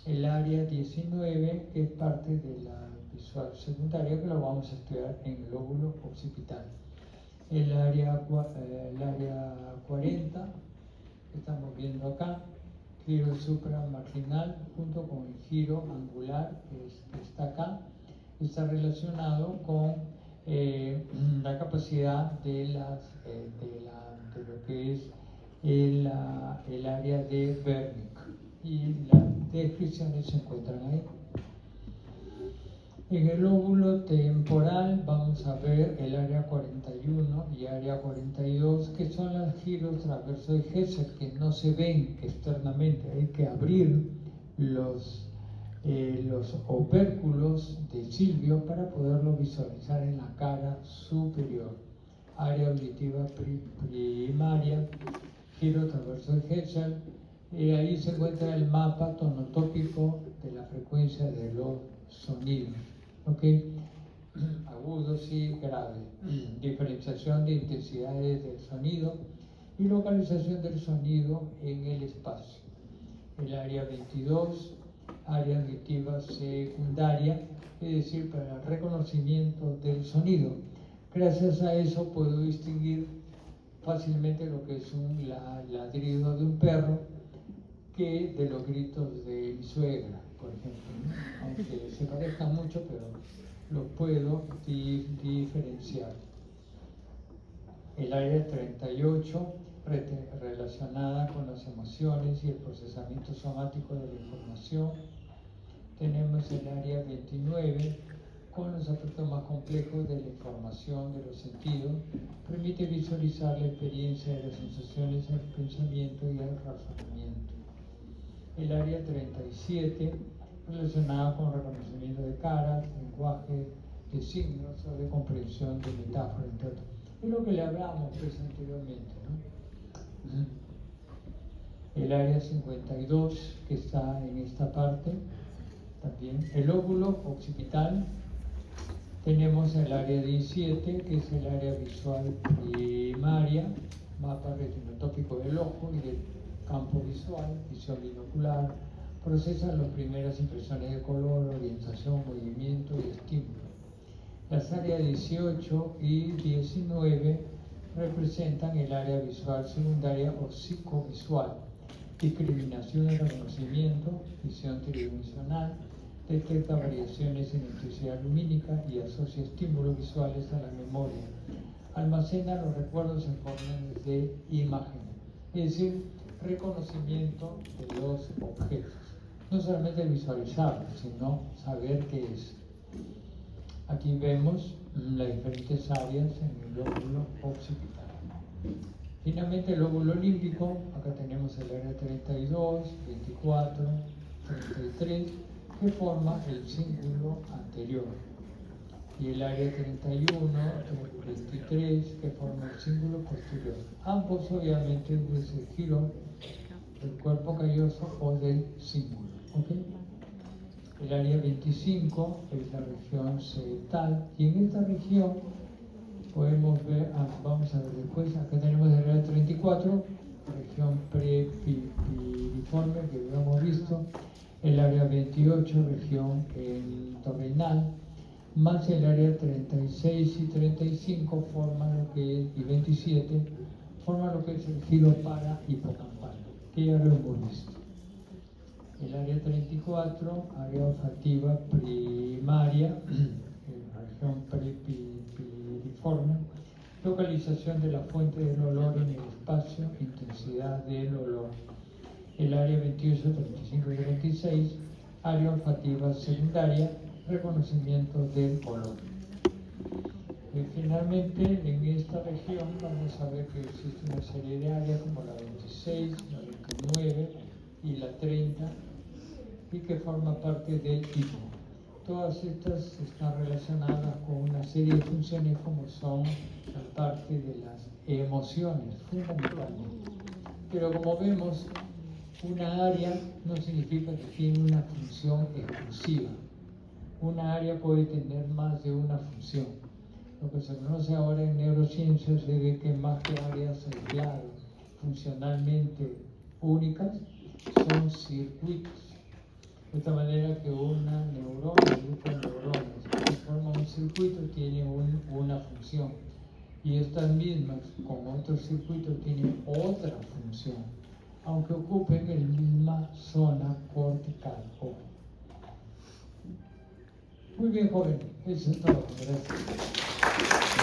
El área 19, que es parte de la visual secundaria, que lo vamos a estudiar en el lóbulo occipital. El área 40, que estamos viendo acá, giro supramarginal junto con el giro angular que está acá, está relacionado con la capacidad de lo que es el área de Wernicke, y las descripciones se encuentran ahí. En el lóbulo temporal vamos a ver el área 41 y área 42, que son los giros transversos de Hessel, que no se ven externamente. Hay que abrir los opérculos de Silvio para poderlo visualizar en la cara superior. Área auditiva primaria, giro transverso de Hessel, y ahí se encuentra el mapa tonotópico de la frecuencia de los sonidos. ¿Okay? Agudos y graves, diferenciación de intensidades del sonido y localización del sonido en el espacio. El área 22, área auditiva secundaria, es decir, para el reconocimiento del sonido. Gracias a eso puedo distinguir fácilmente lo que es un ladrido de un perro que de los gritos de mi suegra, por ejemplo, ¿no? Aunque se parezcan mucho, pero los puedo diferenciar. El área 38, relacionada con las emociones y el procesamiento somático de la información. Tenemos el área 29, con los aspectos más complejos de la información de los sentidos. Permite visualizar la experiencia de las sensaciones, el pensamiento y el razonamiento. El área 37, relacionada con reconocimiento de caras, lenguaje de signos o de comprensión de metáforas, entre otros. Es lo que le hablamos pues anteriormente, ¿no? El área 52, que está en esta parte, también. El lóbulo occipital, tenemos el área 17, que es el área visual primaria, mapa retinotópico del ojo y del campo visual, visión binocular, procesan las primeras impresiones de color, orientación, movimiento y estímulo. Las áreas 18 y 19 representan el área visual secundaria o psicovisual, discriminación y reconocimiento, visión tridimensional, detecta variaciones en intensidad lumínica y asocia estímulos visuales a la memoria, almacena los recuerdos en formas de imágenes, es decir, reconocimiento de los objetos. No solamente visualizarlo, sino saber qué es. Aquí vemos las diferentes áreas en el lóbulo occipital. Finalmente, el lóbulo límbico, acá tenemos el área 32, 24, 33, que forma el cíngulo anterior. Y el área 31, 23, que forma el cíngulo posterior. Ambos, obviamente, desde el giro del cuerpo calloso o del cíngulo. ¿Okay? El área 25 es la región septal, y en esta región podemos ver, vamos a ver después, acá tenemos el área 34, región prepiriforme que ya hemos visto, el área 28, región entorrinal, más el área 36 y 35 forman lo que es, y 27 forman lo que es el giro para hipocampal, que ya lo hemos visto. El área 34, área olfativa primaria, región prepiriforme, localización de la fuente del olor en el espacio, intensidad del olor. El área 28, 35 y 36, área olfativa secundaria, reconocimiento del olor. Y finalmente, en esta región vamos a ver que existe una serie de áreas como la 26, la 29 y la 30, y que forma parte del hipo. Todas estas están relacionadas con una serie de funciones como son la parte de las emociones, fundamentalmente. Pero como vemos, Una área no significa que tiene una función exclusiva. Una área puede tener más de una función. Lo que se conoce ahora en neurociencias es de que más que áreas aisladas, funcionalmente únicas, son circuitos. De esta manera que una neurona, un grupo de neuronas que forman un circuito tiene una función. Y estas mismas, con otros circuitos, tienen otra función, aunque ocupen la misma zona cortical. Muy bien, joven. Eso es todo. Gracias.